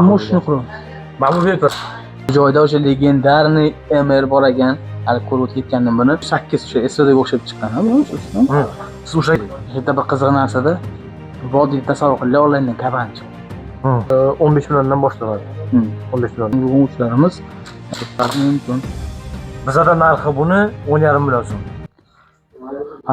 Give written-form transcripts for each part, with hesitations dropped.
Moshni qurum. Mana bu vektor. Joyda o'sha legendarniy MR bor ekan. Hali ko'rib ketgandim buni. 8 o'sha SVDga o'xshab chiqqan, ha, bu. Siz o'sha Yerda bir qiziq narsada vodiy tasavvur qilib onlayndan kabanchi. 15 milliondan boshlanadi. 15 million. Bugun uchlarimiz mumkin. Bizada narxi buni 10,5 million so'm.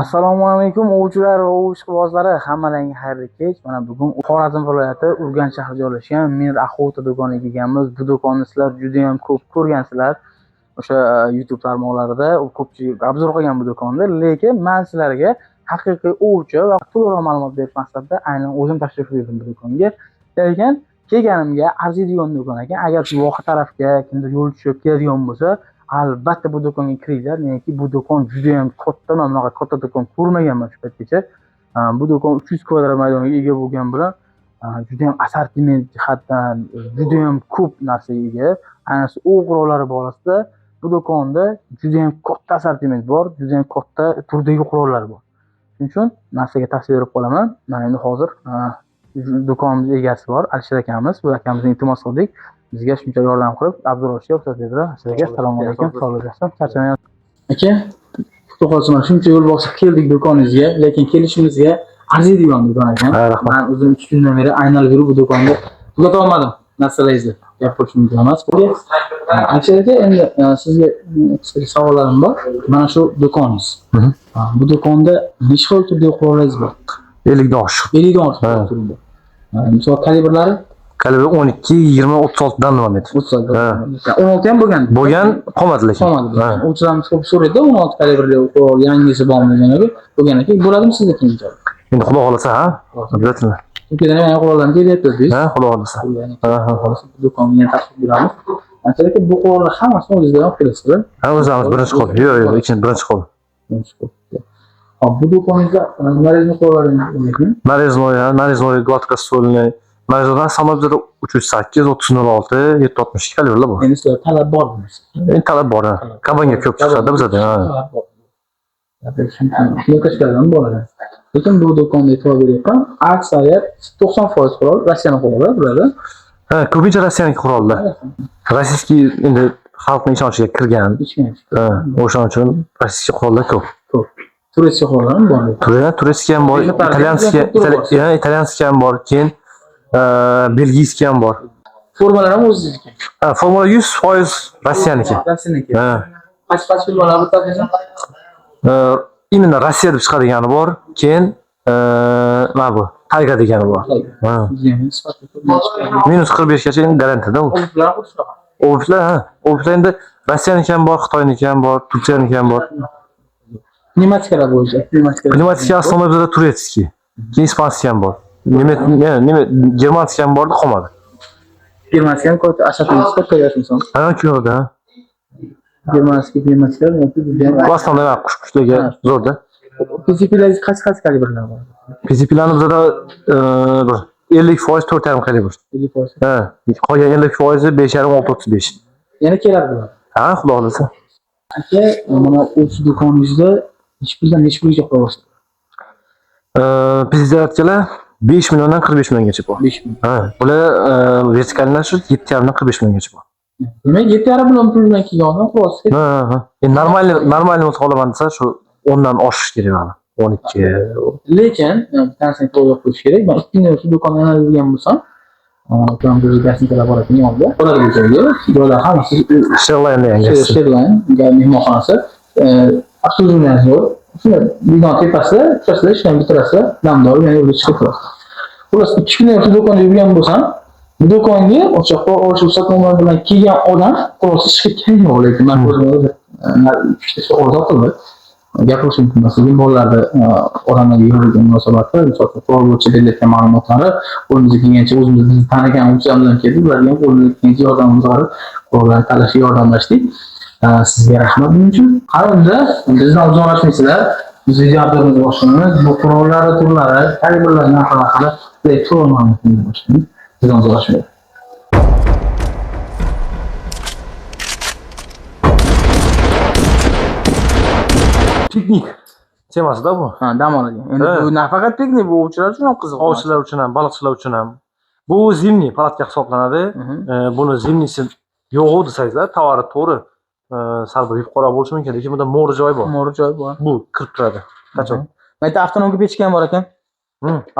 Assalomu alaykum ovchilar va ovchiqibozlari, hammalarga xayrli kech. Mana bugun Xorazm viloyati Urganch shahrida joylashgan Mir Axota do'koniga kelganmiz. Bu do'konni sizlar juda ham ko'p ko'rgansizlar. O'sha YouTube tarmoqlarida ko'pchilik obzor qilgan bu do'konni, lekin men sizlarga haqiqiy ovchi va to'liq ma'lumot berish maqsadida aynan o'zim tashrif buyurdim bu do'konga. Lekin kelganimga arziydigan do'kon ekan. Agar shu voha tarafga kimdir yo'l tushib keladigan bo'lsa, albatta bu do'konga kiringlar. Chunki bu do'kon juda ham katta, men bunaqa katta do'kon ko'rmaganman shu paytgacha. Bu do'kon 300 kvadrat maydonga ega bo'lgan bilan juda ham assortiment jihatdan juda ham ko'p narsaga ega. Ayniqsa o'q qurollari borasida bu do'konda juda ham katta assortiment bor, juda ham katta turdagi qurollar bor. Shuning uchun narsaga tavsiya berib qolaman. Mana endi hozir do'konimiz egasi bor, Alisher akamiz. Bu akamizga iltimos qildik. Bizga shuncha yordam qilib, Abdul Roshidov ruxsat berdilar. Aka, assalomu alaykum. Sog' bo'lasiz. Charchamayapsiz. Aka, to'xtalsin, shuncha yo'l bosib keldik do'koningizga, lekin kelishimizga arziydigan do'kon ekan. Men o'zim 2 kundan beri aynalib yurib bu do'konga tugata olmadim. Narsalaringizni gap qilish mumkin emas. Alisher aka, endi sizga qisqa savollarim bor. Mana shu do'koningiz. Bu do'konda nechta xil turdagi qurollaringiz bor? 50 dan oshiq. 50 dan ortiq turdi. Misol kalibrlari? Kalibri 12, 20, 36 dan nima met. 36. 16 ham bo'lgan. Bo'lgan, qolmadi lekin. Qolmadi. O'chilarimiz ko'p so'raydi, 16 kalibrli qurol yangisi bormi deganlar. Bo'lgan ekan, bo'ladimi sizga keyincha? Endi xudo xolasa, ha? Albatta. Turkiyadan yana qurollarni kelyapti biz. Ha, xudo xolasa. Xolos do'konga yana tashrif buyuramiz. Aytaylik, bu qurollar hammasini o'zingizdan olib kelasizlar. Ha, o'zimiz birinchi qo'l. Yo'q, ikkinchi birinchi qo'l. Hop, bu do'koningizda nareznoy qurollaringiz Nareznoy gladkostolniy. Nareznoydan samolyotda 308, 3006, 762 kalibrlar bor. Endi sizlar talab bormi? Endi talab bor. Kabanga ko'p chiqadi bizda. Yo'qashlardan bo'ladi. Lekin bu do'konda e'tibor beryapman. Aksariyat 90% qurol Rossiyaning qurollari bularda. Ha, ko'pincha Rossiyaning qurollar. Rossiyskiy endi xalqning ishonchiga kirgan. Ha, o'shaning uchun rossiya qurollar ko'p. Turkiya qurollar ham bor. Turkiya ham bor, italyanskiy ham bor, keyin belgiyskiy ham bor. Formalar ham o'zingizniki. Ha, formula 100% Rossiyaniki. Rossiyaniki. Ha. Qach firmalar bu taqdimda? Imенно Rossiya deb chiqadigani bor, keyin mana bu Tayga degani bor. Ha. -45 gacha garantiyada u. Ofislar, ha. Ofislar endi Rossiyaniki ham bor, Xitoyniki ham bor, Turkiyaniki ham bor. Pnevmatikalar bo'yicha. Pnevmatika aslida bizda turetskiy. Keyin ispanskiy ham bor. Germanskiy ham bordi, qolmadi. Germanskiy ham katta asatimiz katta yashmisan. Ha, ko'rdi. Germanskiy pnevmatikalar Klasdan nima qush-qushlarga zo'rda. PCP'lar qach kalibrlar bor? PCP'larni bizda bir 50% 4,5 kalibr. 50%. Ha, qolgan 50% 5,5-6,35. Yana kelar bular. Ha, xudo xolasa. Aka, mana o'sha do'koningizda necha pulga qo'yasiz? Prezidentlar 5 milliondan 45 milliongacha bor. 5 million. Ha, bular vertikallar shu 7,5 dan 45 milliongacha bor. Demak, 7,5 million puldan kelgan qo'yasiz. Ha. Endi normal olaman desa shu 10 dan oshish kerak mana. 12. Lekin, tansini qo'yib qo'yish kerak. Men 2 kundan shu do'konni analizlagan bo'lsam, Tam bir gazetede laboratuvarı oldu. Orada bir şeydi. Böyle hamısı Sherline, mehmonxonasi. Obsluživание zor. Shuni bino tepasida, tepasida ishni bitirasa, namdor yana yo'lga chiqib turadi. Xullas 2 kundan shu do'konda yurgan bo'lsam, bu do'konga o'sha qo'shib sotuvlar bilan kelgan odam qurolsiz chiqib kelgan lekin men o'zim ishda orada qildim. Gapirish mumkin emas. Bolalarda odamlarga yurgan munosabatlar, misol qurol bo'yicha berilgan ma'lumotlari o'zimizga kelgancha o'zimizni tanigan o'quvchilardan keldi, ularga ham o'zimizga kelgancha yordamimiz bor, qurollarni tanlashga yordamlashdik. Sizga rahmat buning uchun. Qaranda bizdan uzoqlashmaysizlar. Biz videolarimizni boshlaymiz. Bu qurollar turlari, kalibrlardan haqida to'liq ma'lumotni boshlaymiz. Bizdan uzoqlashmaylik. temasida bu. Ha, dam oladigan. Endi Ha. bu nafaqat piknik, bu ovchilar uchun ham qiziq. Ovchilar uchun ham, baliqchilar uchun ham. Bu zimniy palatka hisoblanadi. Mhm. Buni zimniysi yo'q desangizlar, tovari to'g'ri sal bir yuqori bo'lishi mumkin, lekin bunda mo'ri joy bor. Mo'ri joy bor. Bu kirib turadi. Qachon? Mana bitta avtonomga pechka ham bor ekan.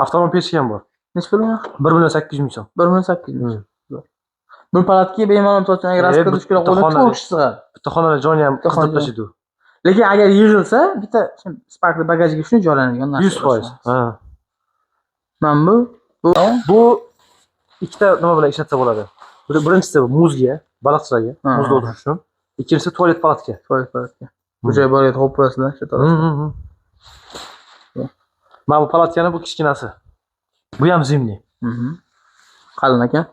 Avtonom pechka ham bor. Necha pul uni? 1,8 million so'm. 1,8 million. Bir palatga bemalol sochgan agar raskada tushib kelib qo'ysa, xonali. 4 kishi sig'adi. Bitta xonali joyni ham Bitta qizdirib xonali. tashlaydi u. Lekin agar yig'ilsa, bitta sparkli bagajga shuni joylanadigan narsa. 100%. Ha. Mana bu Bu ikkita nima bilan ishlatsa bo'ladi. Birinchisi muzga, baliqchilarga, Ha. muzda o'tirish uchun. Ikkinchisi tualet palatka. to'yib palatga. Bu joy borga qo'yib qo'yasizlar, shu tarafga. Mana bu palatkani bu kichkinasi. Bu ham zimniy. Qalin ekan.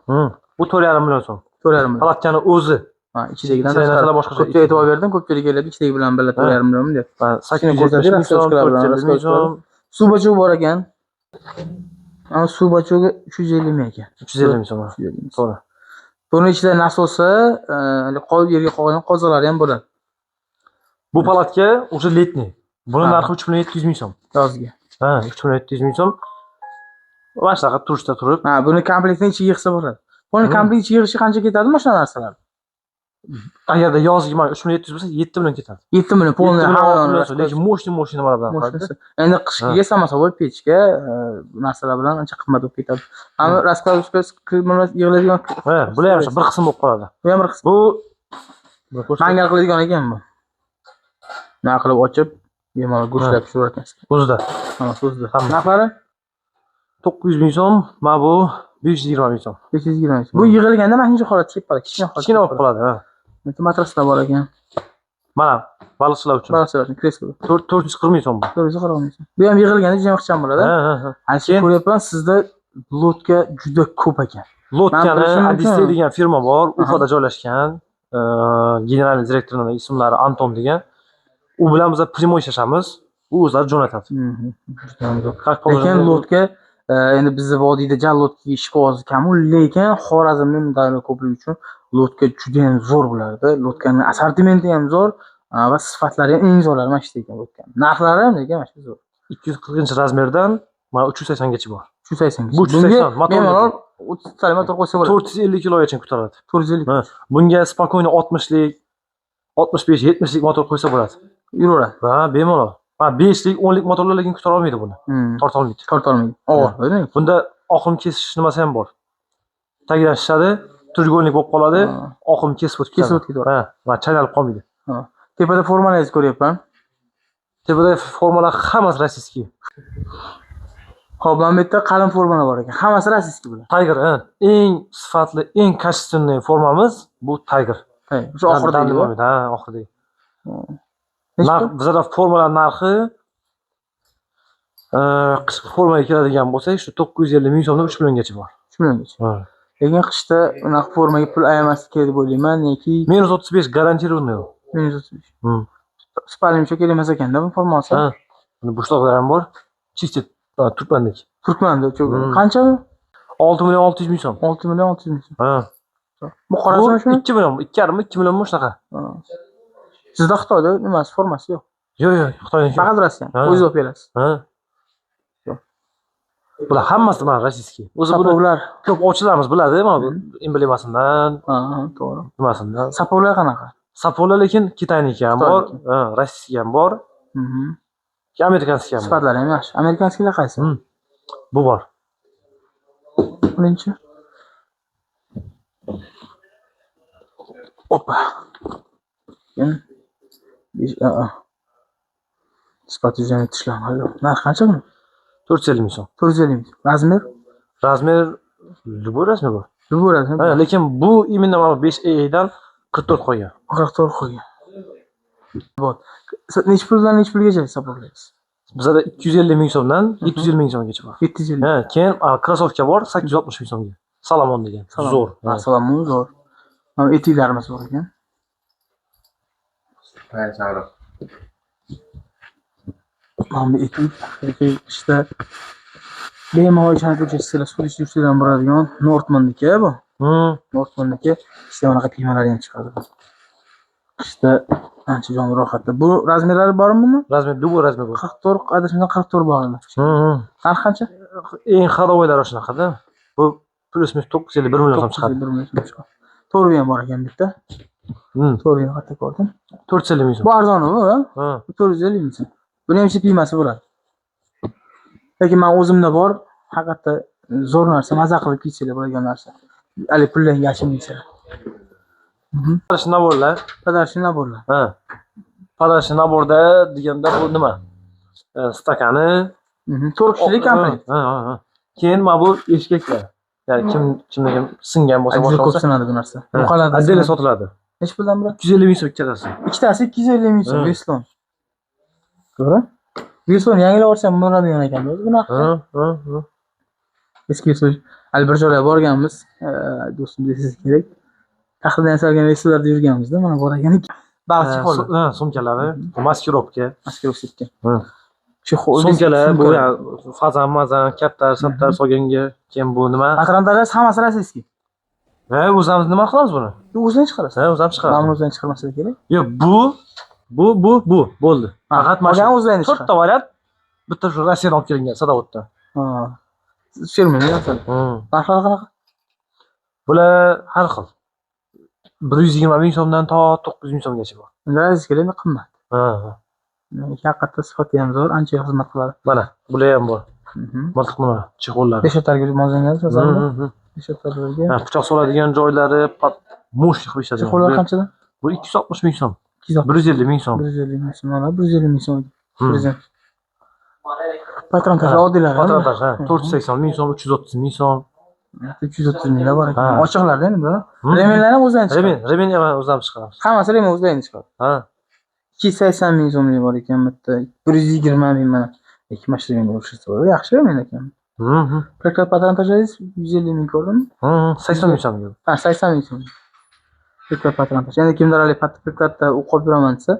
Bu 4,5 million so'm. 4,5 million. Palatkani o'zi Ha, ichidagidan ichidagi narsalar tashqari. boshqacha. Ko'pga e'tibor berdim, ko'pchilik keladi, ichidagi bilan birga 4,5 million deb. 870 ming so'm, 470 ming so'm, Suv bachug' bor ekan. Ana suv bachug'i 350 ming ekan. 350 ming so'm. To'g'ri. Buni ichida nasosi, yerga qolgan qozonlari ham bo'ladi. Bu palatka уже letniy. Buni Ha. narxi 3 million 700 ming so'm. Yozgi. Ha, 3 million 700 ming so'm. Mana shunaqa turishda turib, Ha, buni komplektni ichiga yig'sa bo'ladi. Buni komplekt ichiga yig'ishi qancha ketadi mana shu narsalar? agarda yozgi mana 3 million 700 bo'lsa 7 million ketadi. 7 million polni havodon. Lekin moshinalar bilan qiladi. Endi qishkiga samosovoy pechka narsalar bilan ancha qimmat bo'lib ketadi. Mana raskladovka yig'iladigan. Ha, bular ham bir qism bo'lib qoladi. Bu ham bir qism. Bu Mangal qiladigan ekan bu. Nima qilib ochib, bemalol go'shtlab pishirib ekansiz. o'zida Mana so'zda. Narxlari 900 ming so'm, mana bu 520 ming so'm. 520 ming. Bu yig'ilganda mana shuncha holat kelib qoladi. Kichkina holat. Kichkina bo'lib qoladi, ha. Bitta matraslar bor ekan. Mana baliqchilar uchun Baliqchilar uchun kreslo. 440 ming so'm bu. 440 ming. Bu ham yig'ilganda juda ham ixcham bo'ladi. Ha. Ana shu ko'ryapman, sizda lotka juda ko'p ekan. Lotkani bilishim mumkin. Odyssey degan firma bor, Ufoda joylashgan. Generalniy direktorining ismlari Anton degan. U bilan biz primo ishlashamiz. U o'zlari jo'natadi. Lekin lotka endi bizning vodiyda jan lotkaga ishqiboz kam, lekin Xorazmning mudofaa ko'pligi uchun lotka juda ham zo'r bo'lardi. Lotkaning assortimenti ham zo'r va sifatlari ham eng zo'rlari mana shu ekan lotka. Narxlari ham lekin mana shu zo'r. 240-razmerdan mana 380 gacha bor. 380. Bu 380 motor. Bemalol 30 tali motor qo'ysa bo'ladi. 450 kilogacha ko'taradi. 450 Ha, bunga spokойно 60lik, 65, 70lik motor qo'ysa bo'ladi. yuraveradi. Ha, bemalol. Ha, 5lik, 10lik motorlar lekin ko'tara olmaydi buni. Torta olmaydi. Torta olmaydi. Og'ir, o'ylang. Bunda oqim kesish nimasi ham bor. Tagidan shishadi, turgo'nlik bo'lib qoladi, oqim kesib o'tib Kesib o'tib ketadi. Ha, va chaynalib qolmaydi. Tepada formalangiz ko'ryapman. Tepada formalar hammasi rossiyskiy. Xo'p, mana bu yerda qalin formalar bor ekan. Hammasi rossiyskiy bular. Tiger, eng sifatli, eng kачественный formamiz bu Tiger. O'sha oxirdagi bor. Ha, oxirdagi. Bizda formalar narxi qishki formaga keladigan bo'lsak, shu 950 ming so'mdan 3 milliongacha bor. 3 milliongacha. Lekin qishda unaqa formaga pul ayamaslik kerak deb o'ylayman, yoki -35 garantированный. -35. Spalimcha kerak emas ekanda bu formasi. Ha. Buni bo'shliqlar ham bor. Chistит turkmandek. Turkmanda qancha bu? 6 million 600 ming so'm. 6 million 600 ming. Ha. Bu qorasimi shu? 2 million, 2,5 million mu shunaqa? Sizda Xitoyda nimasi formasi yo'q. Yo'q, Xitoydan. Faqat Rossiya. O'zingiz olib berasiz. Ha. Bular hammasi mana rossiyskiy. O'zi buni Sapovlar. ko'p ovchilarimiz biladi, mana bu emblemasidan, Ha, to'g'ri. nimasidan. Sapovlar qanaqa? Sapovlar lekin Kitayniki ham bor, rossiyskiy ham bor, amerikanskiy ham bor. Sifatlari ham yaxshi. Amerikanskilar qaysi? Bu bor. Birinchi. Opa. Sifat yuzini tishlangan. Narx qancha buni? 450 ming so'm. 450 ming. Razmer? Razmer любой razmer bor. Любой razmer. Ha, lekin bu именно mana 5AA dan 44 qo'ygan. 44 qo'ygan. Bot. Necha puldan necha pulgacha hisoblaysiz? Bizda 250 ming so'mdan 750 ming so'mgacha bor. 750. Ha, keyin krossovka bor 860 ming so'mga. Salomon degan. Zo'r. Salomon zo'r. Mana etiklarimiz bor ekan. Mana bu etik ishda bemalol ishlatuvchi surish yurishdan boradigan Northmanniki bu. Northmanniki ishda bunaqa piymalar ham chiqadi. Qishda Ancha jon rohatda. Bu razmerlari bormi buni? Razmer, любой razmer bu. 44, adashmagan 44 bor edi. Narxi qancha? Eng xarovoylari shunaqada. Bu plus minus 951 million so'm chiqadi. 901 million so'm chiqadi. To'rvi ham bor ekan bitta. To'rvini qayerda ko'rdim? 450 ming Bu so'm. arzoni bu, ha? Ha. 450 ming so'm. Buni ham shipimasi bo'ladi. Lekin men o'zimda bor, haqiqatda zo'r narsa, maza qilib kiysalar bo'lgan narsa. Ali pullarga yashirmaysan. Padashi naborlar. Padashi naborlar. Ha. Padashi naborda deganda bu nima? Stakani, 4 kishilik komplekt. Ha. Keyin mana bu eshkaklar. Ya'ni kimga singan bo'lsa Juda ko'p sinadi bu narsa. Bu qalada Adela sotiladi. Nech puldan bura? 250 ming so'm ikkitasi. Ikkitasi 250 ming so'm, Veslon. To'g'ri? Veslon yangilab olsam bo'ladigan ekan bu bunaqa. Ha. Eski Veslon. Ali bir joyga borganmiz, do'stim desiz kerak. Taxtadan yasalgan Veslonlarda yurganmiz-da, mana bor ekan. Baliqchi qo'li. Ha, sumkalari, maskirovka. Maskirovka. Ha. Sumkalar bu fazan, katta, sattar solganga, keyin bu nima? Patrontalar hammasi rossiyskiy. Ha, o'zimiz nima qilamiz buni? O'zdan chiqarasiz. Ha, o'zim chiqaraman. Mana o'zdan chiqarmasa kerak. Yo'q, bu bo'ldi. Faqat mana shu o'zdan chiqar. to'rtta variant. Bitta shu Rossiyadan olib kelingan Sadovatdan. Ha. Firmani asal. Narxlari qanaqa? Bular har xil. 120 ming so'mdan to 900 ming so'mgacha bor. Rossiyada qimmat. Ha. Haqiqatda sifati ham zo'r, ancha xizmat qiladi. Mana, bular ham bor. Miltiq nima? Chexollar. Beshotarga mo'ljallangan asosan. Beshotarlarga. Ha, pichoq soladigan joylari mo'sh qilib ishlatadi. Chexollar qanchadan? Bu 260 ming so'm. 260. 150 ming so'm. 150 ming so'm. Mana 150 ming so'm. Prezident. Patrontaj oddiylar. Patrontaj, ha. 480 ming so'm, 330 ming so'm. 330 minglar bor ekan. Ochiqlarda endi bu. Remenlar ham o'zidan chiqadi. Remen ham o'zimiz chiqaramiz. Hammasi remen o'zidan chiqadi. Ha. 280 ming so'mlik bor ekan bitta. 120 ming mana. Ikki mashinani o'rishsa bo'ladi. Yaxshi remen ekan. Prekat patrontajingiz 150 ming ko'rdim. 80 ming so'm. Ha, 80 ming so'm. Prekat patrontaj. Endi kimdir ali prekatda o'qib turaman desa,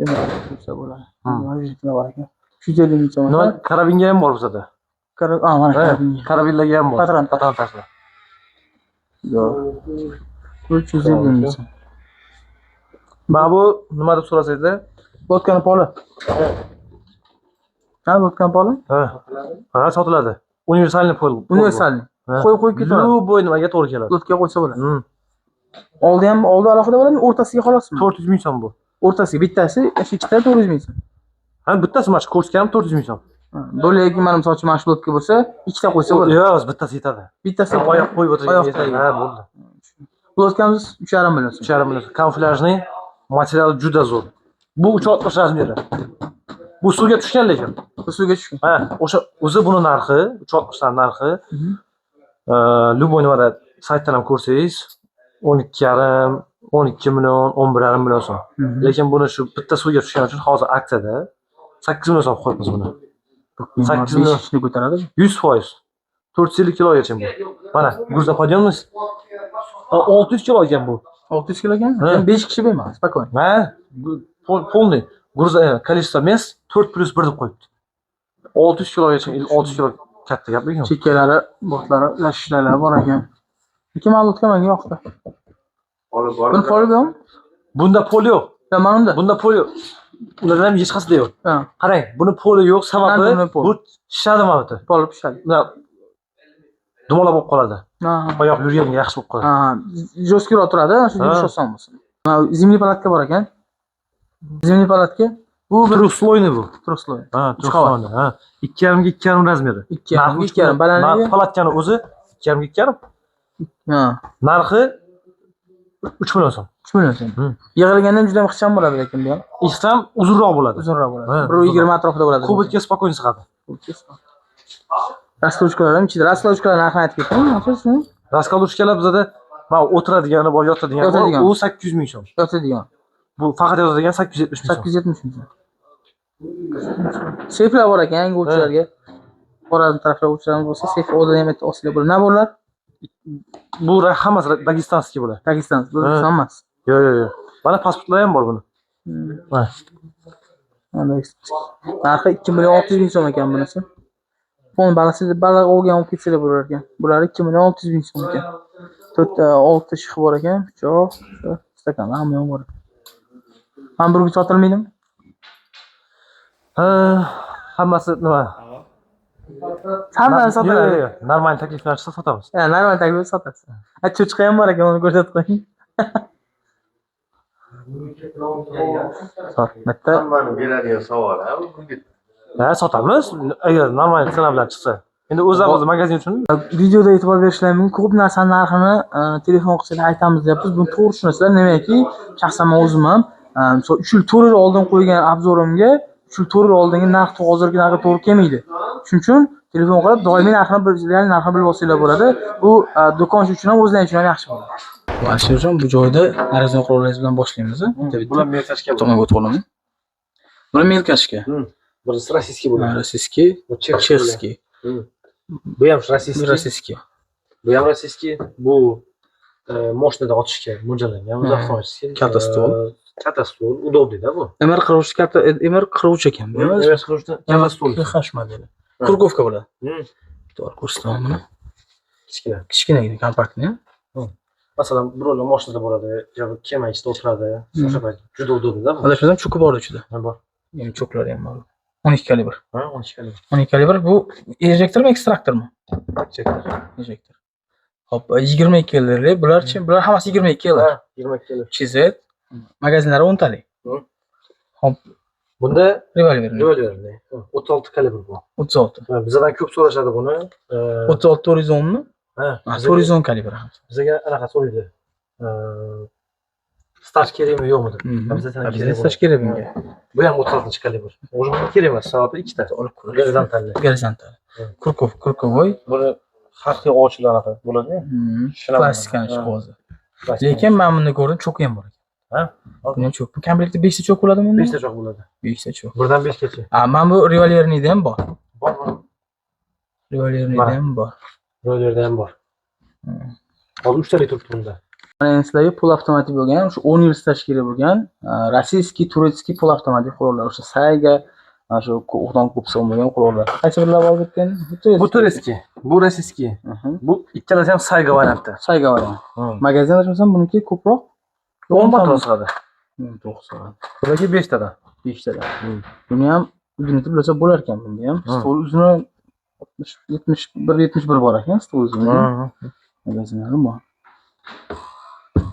endi qilsa bo'ladi. Mana bor ekan. 150 ming so'm. Nima karabinga ham bor bizada. Mana karabinga. Karabinlarga ham bor. Patrontajlar. Yo'q. 350 ming so'm. Mana bu nima deb so'rasanglar, Vodkani poli. Ha, vodkani poli? Ha, sotiladi. Universalniy pol. Universalniy. Qo'yib ketadi. Любой nimaga to'g'ri keladi. Lotga qo'ysa bo'ladi. Oldi alohida bo'ladimi? O'rtasiga xolasmi? 400 ming so'm bu. O'rtasiga bittasi, ikkita 400 ming so'm. Ha, bittasi mana shu ko'rsatganim 400 ming so'm. Bo'lagi mana misol uchun mana shu lotga bo'lsa, ikkita qo'ysa bo'ladi. Yo'q, bittasi yetadi. Bittasi oyoq qo'yib o'tirgan. Ha, bo'ldi. Lotkamiz 3,5 million so'm. 3,5 million. Kamuflyajniy material juda zo'r. Bu 360 razmeri. Bu suvga tushgan lekin. Bu suvga tushgan. Ha, o'sha o'zi buni narxi, 360 dan narxi. Любой nimada saytdan ham ko'rsangiz 12,5, 12 million, 11,5 million so'm. Lekin buni shu bitta suvga tushgani uchun hozir aksiyada 8 million so'm qo'yibmiz buni. 8 million ishni ko'taradi. 100%. 450 kilogacha bu. Mana, груза подъемность 600 kilo ekan bu. 600 kilo ekan? 5 kishi bermaydi, spokойно. Ha, полный. Груза количество мест 4+1 deb qo'yibdi. 600 kilogacha, 600 kilo katta gap ekan. Chekkalari, botlari, lashishlar bor ekan. Lekin ma'lumotga menga yoqdi. Buni poli bormi? Bunda pol yo'q. Mana unda. Bunda pol yo'q. Ulardan ham hech qaysida yo'q. Qarang, buni poli yo'q, sababi bu shishadi mana bu. Poli pishadi. Dumalab bo'lib qoladi. Oyoq yurganga yaxshi bo'lib qoladi. Jo'skroq turadi, shu yurish oson bo'lsin. Mana zimniy palatka bor ekan. Zimniy palatka bu trusloyni bu. Trusloy. Ha, trusloyni. Ha. 2,5 ga 2,5 razmeri. 2,5 balandligi. Palatkani o'zi 2,5 ga 2,5. Ha. Narxi 3 million so'm. 3 million so'm. Yig'ilgandan juda ham ixcham bo'ladi lekin bu ham. Ixcham uzunroq bo'ladi. Uzunroq bo'ladi. 120 atrofida bo'ladi. Kubikka spokойно sig'adi. Raskladушkalar ham ichida. Raskladушkalar narxini aytib ketding. Raskladушkalar bizada mana o'tiradigani bor, yotadigani bor. U 800 ming so'm. Yotadigan. Bu faqat yotadigan 870 ming so'm. 870 ming so'm. Seyflar bor ekan yangi o'quvchilarga. Xorazm taraflar o'quvchilar bo'lsa, seyf o'zida ham bitta osila bo'ladi. Nima bo'ladi? Bu hammasi Dagestanskiy bo'ladi. Dagestanskiy, O'zbekiston emas. Yo'q. Mana pasportlar ham bor buni. Mana narxi 2 million 600 ming so'm ekan bunisi. Fon balasi baliq olgan olib ketsalar bo'lar ekan. Bular 2 million 600 ming so'm ekan. 4 6 shix bor ekan. Pichoq, stakan hamma bor. Hamburger sotilmaydimi? Ha, hammasi nima? Hammasi sotiladi. Yo'q, normal takliflar chiqsa sotamiz. Ha, normal taklif sotasiz. Ha, cho'chqa ham bor ekan, uni ko'rsatib qo'ying. Sot. Bitta Hammani beradigan savol, ha, bu yigit. Ha, sotamiz. Agar normal cena bilan chiqsa. Endi o'zimiz magazin uchun videoda e'tibor berishlaring mumkin. Ko'p narsa narxini telefon qilsanglar aytamiz deyapmiz. Buni to'g'ri tushunasizlar. Nimaiki, shaxsan men o'zim ham misol 3 yil 4 yil oldin qo'ygan obzorimga 3 yil 4 yil oldingi narx hozirgi narxga to'g'ri kelmaydi. Shuning uchun telefon qilib doimiy narxini bilib olsanglar bo'ladi. Bu do'konchi uchun ham o'zlaring uchun ham yaxshi bo'ladi. Alisherjon, bu joyda arizon qurollaringiz bilan boshlaymiz. bular melkashga To'g'ri o'tib Buni melkashka. birisi rossiyskiy bo'ladi. Rossiyskiy, Bu chexskiy. Bu ham rossiyskiy. Rossiyskiy. Bu ham rossiyskiy. Bu mashinada otishga mo'ljallangan. Bu avtomatik. Katta stol. Katta stol, удобный-da bu. Emir qiruvchi katta, emir qiruvchi ekan bu. Emas qilishda katta stol. Hash modeli. Kurkovka bo'ladi. To'g'ri ko'rsataman buni. Kichkina. Kichkinagina, kompaktni. Masalan, birovlar mashinada bo'ladi, yoki kema ichida o'tiradi. O'sha payt juda удобный-da bu. Adashmasam cho'ki bor ichida. Ha, bor. Ya'ni cho'klari ham bor. 12 kalibr. Ha, 12 kalibr. 12 kalibr bu injektormi, ekstraktormi? Injektor. Hop, 22 keldi. Bularchi, bular hammasi 22 keldi. Ha, 22 kalibr. CZ. Magazinlari 10 talik. Hop, Bunda revolverni. 36 kalibr bu. 36. Ha, bizdan ko'p so'rashadi buni. 36 410mi? Ha, 410 kalibr. bizga anaqa so'raydi. Start kerakmi yo'qmi deb. Bizda kerak bunga. Bu ham 36 kalibr. O'zi bunga kerak emas, sababi ikkita. Olib ko'rish. Gorizontalli. Gorizontal. Kurkovoy. Buni xavfli ovchilar anaqa bo'ladi-ku. Plastikani chiqozi. Lekin men buni ko'rdim, cho'ki ham bor ekan. Ha? Buni ham cho'k. Bu komplektda 5 ta cho'k bo'ladimi bunda? 5 ta cho'q bo'ladi. 5 ta cho'k. 1dan 5 gacha. Men bu revolvernida ham bor. Bor. Revolvernida ham bor. Ro'ylarda ham bor. Hozir 3 ta turibdi bunda. Mana sizlarga pul avtomatik bo'lgan, o'sha 10 yil stash kerak bo'lgan, rossiyskiy, turetskiy pul avtomatik qurollar, o'sha Sayga, mana shu o'qdan ko'p so'mlagan qurollar. Qaysi birlari bor bitgan? Bu turetskiy, bu rossiyskiy. Bu ikkalasi ham Sayga varianti. Sayga varianti. Magazin ochmasam buniki ko'proq 10 patron sig'adi. 9 sig'adi. Bularga 5 tadan. 5 tadan. Buni ham uzunligi bilsa bo'lar ekan bunda ham. Stol uzuni 71 bor ekan, stol uzuni. Magazinlari bor.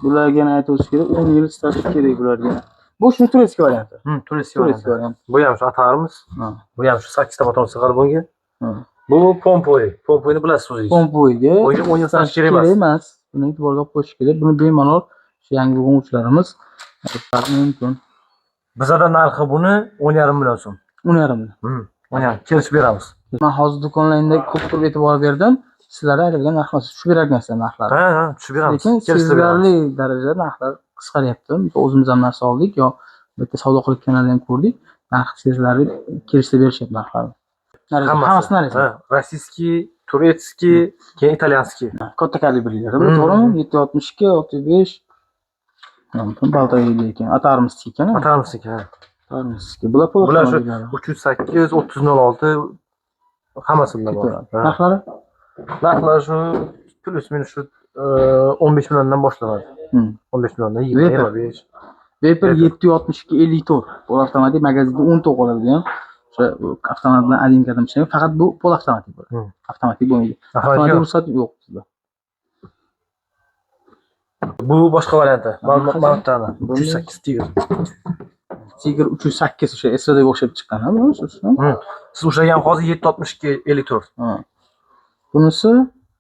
Bularga aytib o'tish kerak, 10 yil stash kerak bularga. Bu shuni turetskiy varianti. Turetskiy Turetskiy varianti. varianti. Bu ham shu atarimiz. Bu ham shu 8 ta patron sig'adi bunga. Ha. Bu pompoy. Pompoyni bilasiz o'zingiz. Pompoyga Bunga 10 yil stash kerak emas. emas. Buni e'tiborga qo'yish kerak. Buni bemalol shu yangi o'quvchilarimiz aytishlari mumkin. Bizada narxi buni 10,5 million so'm. 10,5 million. 10,5 kelishib beramiz. Men hozir do'konlaringda ko'p turib e'tibor berdim. Sizlar aytilgan narxlar tushib berarkansiz narxlar. Ha, tushib beramiz. Lekin sezilarli darajada narxlar qisqaryapti. O'zimiz ham narsa oldik, yo bu yerda savdo qilib kanalda ham ko'rdik. Narx sezilarli kelishib berishyapti narxlarni. Hammasi narx. Rossiyskiy, turetskiy, keyin italyanskiy. Katta kalibrlar, to'g'rimi? 762, 65. Baltayli ekan. Atarmizki ekan. Atarmizki, ha. Atarmizki. Bular pul. Bular shu 308, 3006 hammasi bilan bor. Narxlari? Narxlar shu plus minus shu 15 milliondan boshlanadi. 15 milliondan 25. Vapor 762 54. Bu avtomatik magazinda 10 ta qoladigan. O'sha avtomat bilan adinkadan ishlaydi. Faqat bu pol avtomatik bo'ladi. Avtomatik bo'lmaydi. Avtomatik ruxsat yo'q sizda. Bu boshqa varianti. Mountani 308 Tiger. Tiger 308 o'sha SVDga o'xshab chiqqan, ha, bu Siz ushlagan hozir 762 54. Bunisi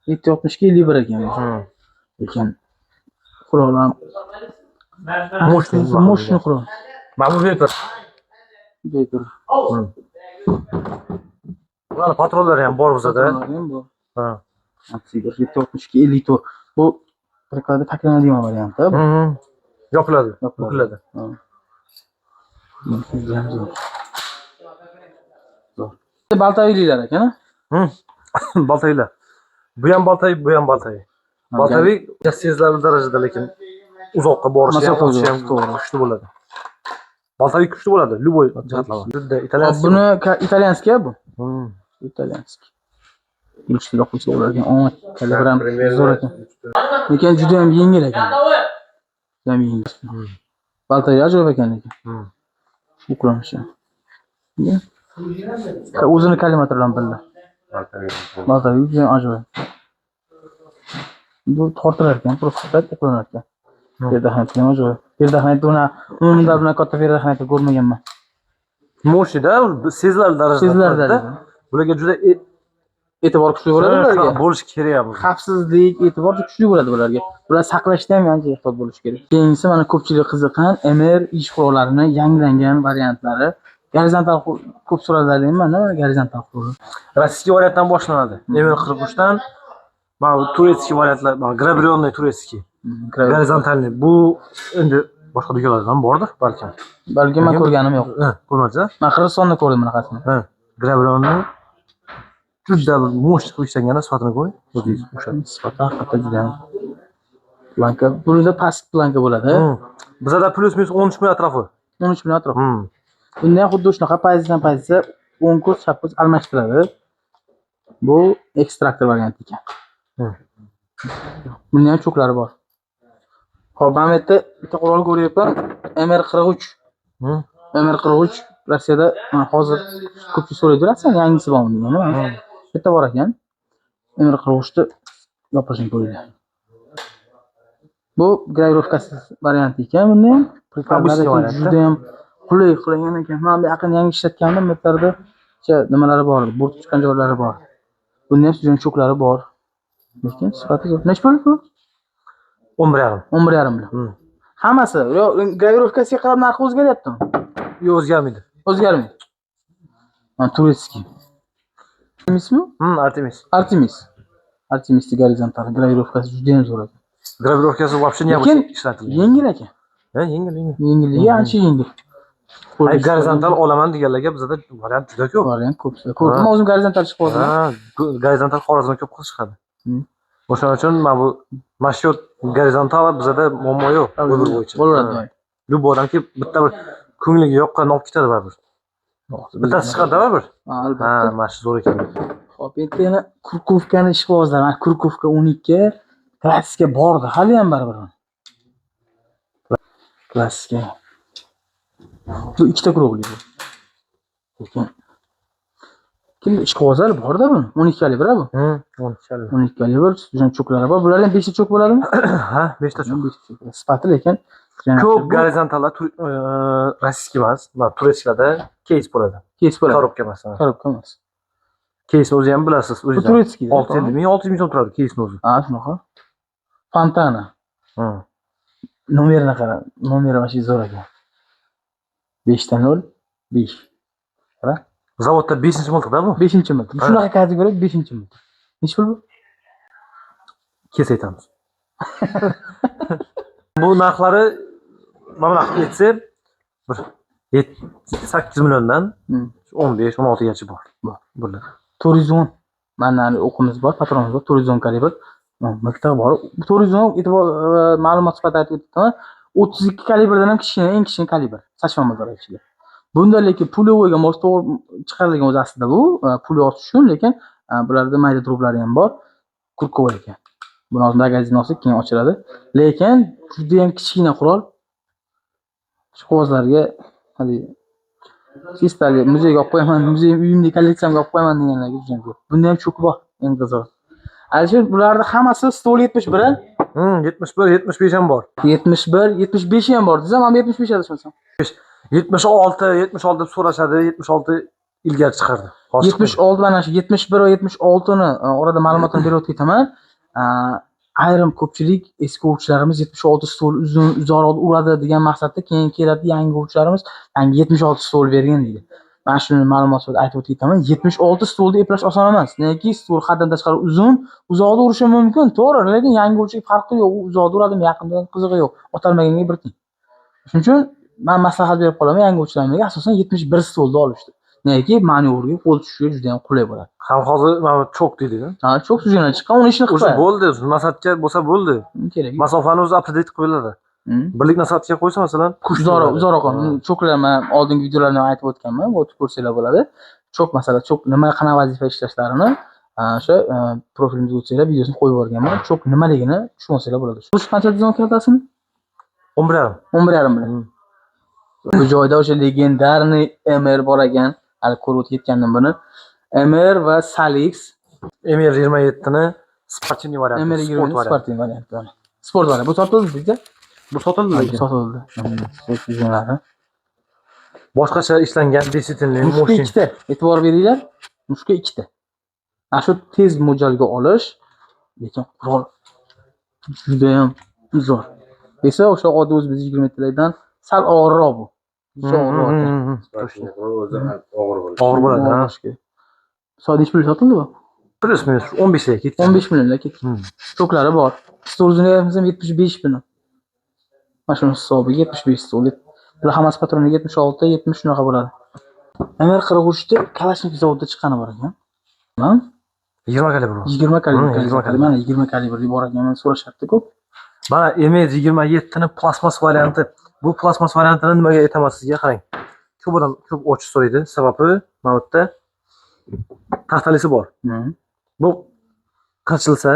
762 51 ekan. Lekin qurollar moshni qurol. Mana bu Vapor. Vapor. Bular patronlari ham bor bizada. Ha. Tiger 762 54. Bu preklada paklanadigan variant, ha. Yopiladi, bukiladi. Baltaviylar ekan, ha? Baltaviylar. Bu ham baltaviy, bu ham baltaviy. Baltaviy sezilarli darajada, lekin uzoqqa borishi ham kuchli bo'ladi. Baltaviy kuchli bo'ladi, любой jihatlardan. Juda italyanskiy. Buni italyanskiy bu. Italyanskiy. Kuchliroq bo'lsa ularga 10 kilogramm zo'r ekan. Lekin juda ham yengil ekan. Juda ham yengil. Baltaga ajoyib ekan lekin. Bu qilinishi. O'zini kollimatordan bildi. Baltaga juda ham ajoyib. Bu tortilar ekan, просто qilinar ekan. Perdaxanat ham ajoyib. Perdaxanat undan bunaqa katta perdaxanat ko'rmaganman. Moshida sezilarli darajada. Sezilarli darajada. Bularga juda E'tibor kuchli bo'ladi bularga. bo'lish kerak bu. Xavfsizlik, e'tibor kuchli bo'ladi bularga. Bular saqlashda ham ancha ehtiyot bo'lish kerak. Keyingisi mana ko'pchilik qiziqqan MR ish qurollarini yangilangan variantlari. Gorizontal ko'p so'raladigan gorizontal qurol. Rossiya variantdan boshlanadi. MR43 dan mana turetskiy variantlar, mana grabrionniy turetskiy. Gorizontalniy. Bu endi boshqa do'konlarda ham bordir, balkim. Balki men ko'rganim yo'q. Ko'rmadingiz? Men Qirg'izistonda ko'rdim bunaqasini. Grabrionniy juda mo'sh qo'yishganda sifatini ko'ring. O'zingiz o'sha sifati haqiqatda juda ham planka. Bunda past planka bo'ladi. Bizda plus minus 13 ming atrofi. 13 ming atrof. Bunda ham xuddi shunaqa pozitsiyadan pozitsiya o'ng ko'z, chap ko'z almashtiradi. Bu ekstraktor varianti ekan. Bunda ham choklari bor. Hop, men bu yerda bitta qurol ko'ryapman. MR43. MR43 Rossiyada hozir ko'pchilik so'raydi, Rossiyaning yangisi bormi degan. Bitta bor ekan. MR43 ni yopishini ko'ringlar. Bu gravirovkasi varianti ekan. Bunda ham prikazlar juda ham qulay qilingan ekan. Men bu yaqin yangi ishlatgandim, bu yerda nimalari bor, bo'rtib chiqqan joylari bor. Bunda ham juda choklari bor. Lekin sifati zo'r. Nech pul bu? 11,5. 11,5 million. Hammasi gravirovkasiga qarab narxi o'zgaryaptimi? Yo'q, o'zgarmaydi. O'zgarmaydi. Mana turetskiy. Artemismi? Artemis. Artemisni gorizontal gravirovkasi juda ham zo'r ekan. Gravirovkasi вообще не lekin ishlatilgan. yengil ekan. Yengil. Yengilligi ancha yengil. Ay gorizontal olaman deganlarga bizda variant juda ko'p. Variant ko'p. Ko'rdim, o'zim gorizontal chiqib qoldim. Gorizontal Xorazmda ko'p qiz chiqadi. O'shaning uchun mana bu mashhur gorizontal bizda muammo yo'q, umr bo'yicha. Bo'laveradi. Любой odamki bitta bir ko'ngliga yoqqan olib ketadi baribir. Bittasi chiqadi baribir. Albatta. Mana shu zo'r ekan. Xo'p, endi yana Kurkovkani ishqibozlar. Mana Kurkovka 12 klassika bordi, hali ham baribir. Klassika. Bu ikkita kurogli bu. Lekin kim ishqibozlar borda bu? 12 kalibr bu. 12 kalibr. 12 kalibr, juda choklari bor. Bular ham 5 ta chok bo'ladimi? Ha, 5 ta chok. Sifati lekin ko'p gorizontallar rossiyskiy emas, mana turetskiylarda keys bo'ladi. Keys bo'ladi. Korobka emas. Korobka emas. Keysni o'zi ham bilasiz, o'zingiz. Bu turetskiy. 600 ming so'm turadi keysni o'zi. Ha, shunaqa. Fontana. Nomerini qara. Nomeri mana shu zo'r ekan. 5 ta 0 5. Qara. Zavodda 5-miltda bu. 5-miltda. Shunaqa kategoriya 5-miltda. Nech pul bu? Kes aytamiz. Bu narxlari mana qilib aytsa, bir 8 milliondan 15-16 gacha bor. Bular. 410. Mana o'qimiz bor, patronimiz bor, 410 kalibr. Maktab bor. 410 e'tibor ma'lumot sifatida aytib o'tdim. 32 kalibrdan ham kichkina, eng kichkina kalibr. Sachma bozor ichida. Bunda lekin pulovoyga mos to'g'ri chiqarilgan o'zi aslida bu. Pul yo'q shun, lekin bularda mayda trublari ham bor. Kurkova ekan. Buni hozir magazin olsak keyin ochiladi. Lekin juda ham kichkina qurol. Ishqibozlarga hali chistali muzeyga olib qo'yaman, muzey uyimda kolleksiyamga olib qo'yaman deganlarga juda ko'p. Bunda ham cho'k bor, eng qizig'i. Alisher, bularda hammasi stol 71. 71, 75 ham bor. 71, 75 ham bor desam, men 75 adashmasam. 76 deb so'rashadi, 76 ilgari chiqardi. 76 mana shu 71 va 76 ni orada ma'lumotni berib ketaman. Ayrim ko'pchilik eski o'quvchilarimiz 76 stol uzoq uradi degan maqsadda keyin keladi yangi o'quvchilarimiz yangi 76 stol bergan deydi. Men shuni ma'lumotni aytib o'taman. 76 stolni eplash oson emas. Nega stol haddan tashqari uzun, uzoqda urishi mumkin, to'g'ri, lekin yangi o'quvchiga farqi yo'q. U uzoqda uradimi, yaqinda qizig'i yo'q. Otalmaganga bir teng. Shuning uchun men maslahat berib qolaman yangi o'quvchilarimga asosan 71 stolni olishdi. Nega manyovrga qo'l tushishiga juda ham qulay bo'ladi. Ham hozir mana cho'k deydi-ku. Ha, cho'k sujana chiqqan, uni ishini qilib qo'yadi. Bo'ldi, nasatga bo'lsa bo'ldi. Masofani o'zi update qilib qo'yiladi. Birlik nasatga qo'ysa masalan, uzoqroq. Cho'klar men oldingi videolarda aytib o'tganman, o'tib ko'rsanglar bo'ladi. Cho'k masalan, cho'k nima qanaqa vazifa ishlashlarini o'sha profilimizga o'tsanglar videosini qo'yib yuborganman. Cho'k nimaligini tushunsangiz bo'ladi. Bu qancha dizon kaltasini? 11,5. 11,5 million. Bu joyda o'sha legendarniy MR bor ekan. Hali ko'rib o'tib ketgandim buni. MR va Salix. MR 27 ni sportniy varianti, MR sport 20 varianti. sportniy varianti. Sport varianti. Bu sotildi bizda. Bu sotildi Bu lekin. sotildi. Sport tuzumlari. Boshqacha ishlangan desitinli Mushka moshin. ikkita. E'tibor beringlar. Mushka ikkita. Ana shu tez mo'ljalga olish, lekin qurol juda ham zo'r. Esa o'sha oddiy o'zimiz 20 metrlardan sal og'irroq bu. Og'irroq. O'zi og'ir bo'ladi. Og'ir bo'ladi, ha. Soat nechi pul sotildi bu? Plus minus 15 ga ketdi. 15 millionga ketdi. Stoklari bor. Stolini ham 75 million. Mana shuni hisobiga 75 stol. Bular hammasi patroniga 76, 70 shunaqa bo'ladi. MR 43 da Kalashnikov zavodida chiqqani bor ekan. Mana 20 kalibr. 20 kalibr. 20 kalibr. Mana 20 kalibr bor ekan, so'rashyapti ko'p. Mana MR 27 ni plasmas varianti. Bu plasmas variantini nimaga aytaman sizga, qarang. Ko'p odam ko'p ochiq so'raydi. Sababi mana bu yerda taxtalisi bor. Bu qirchilsa,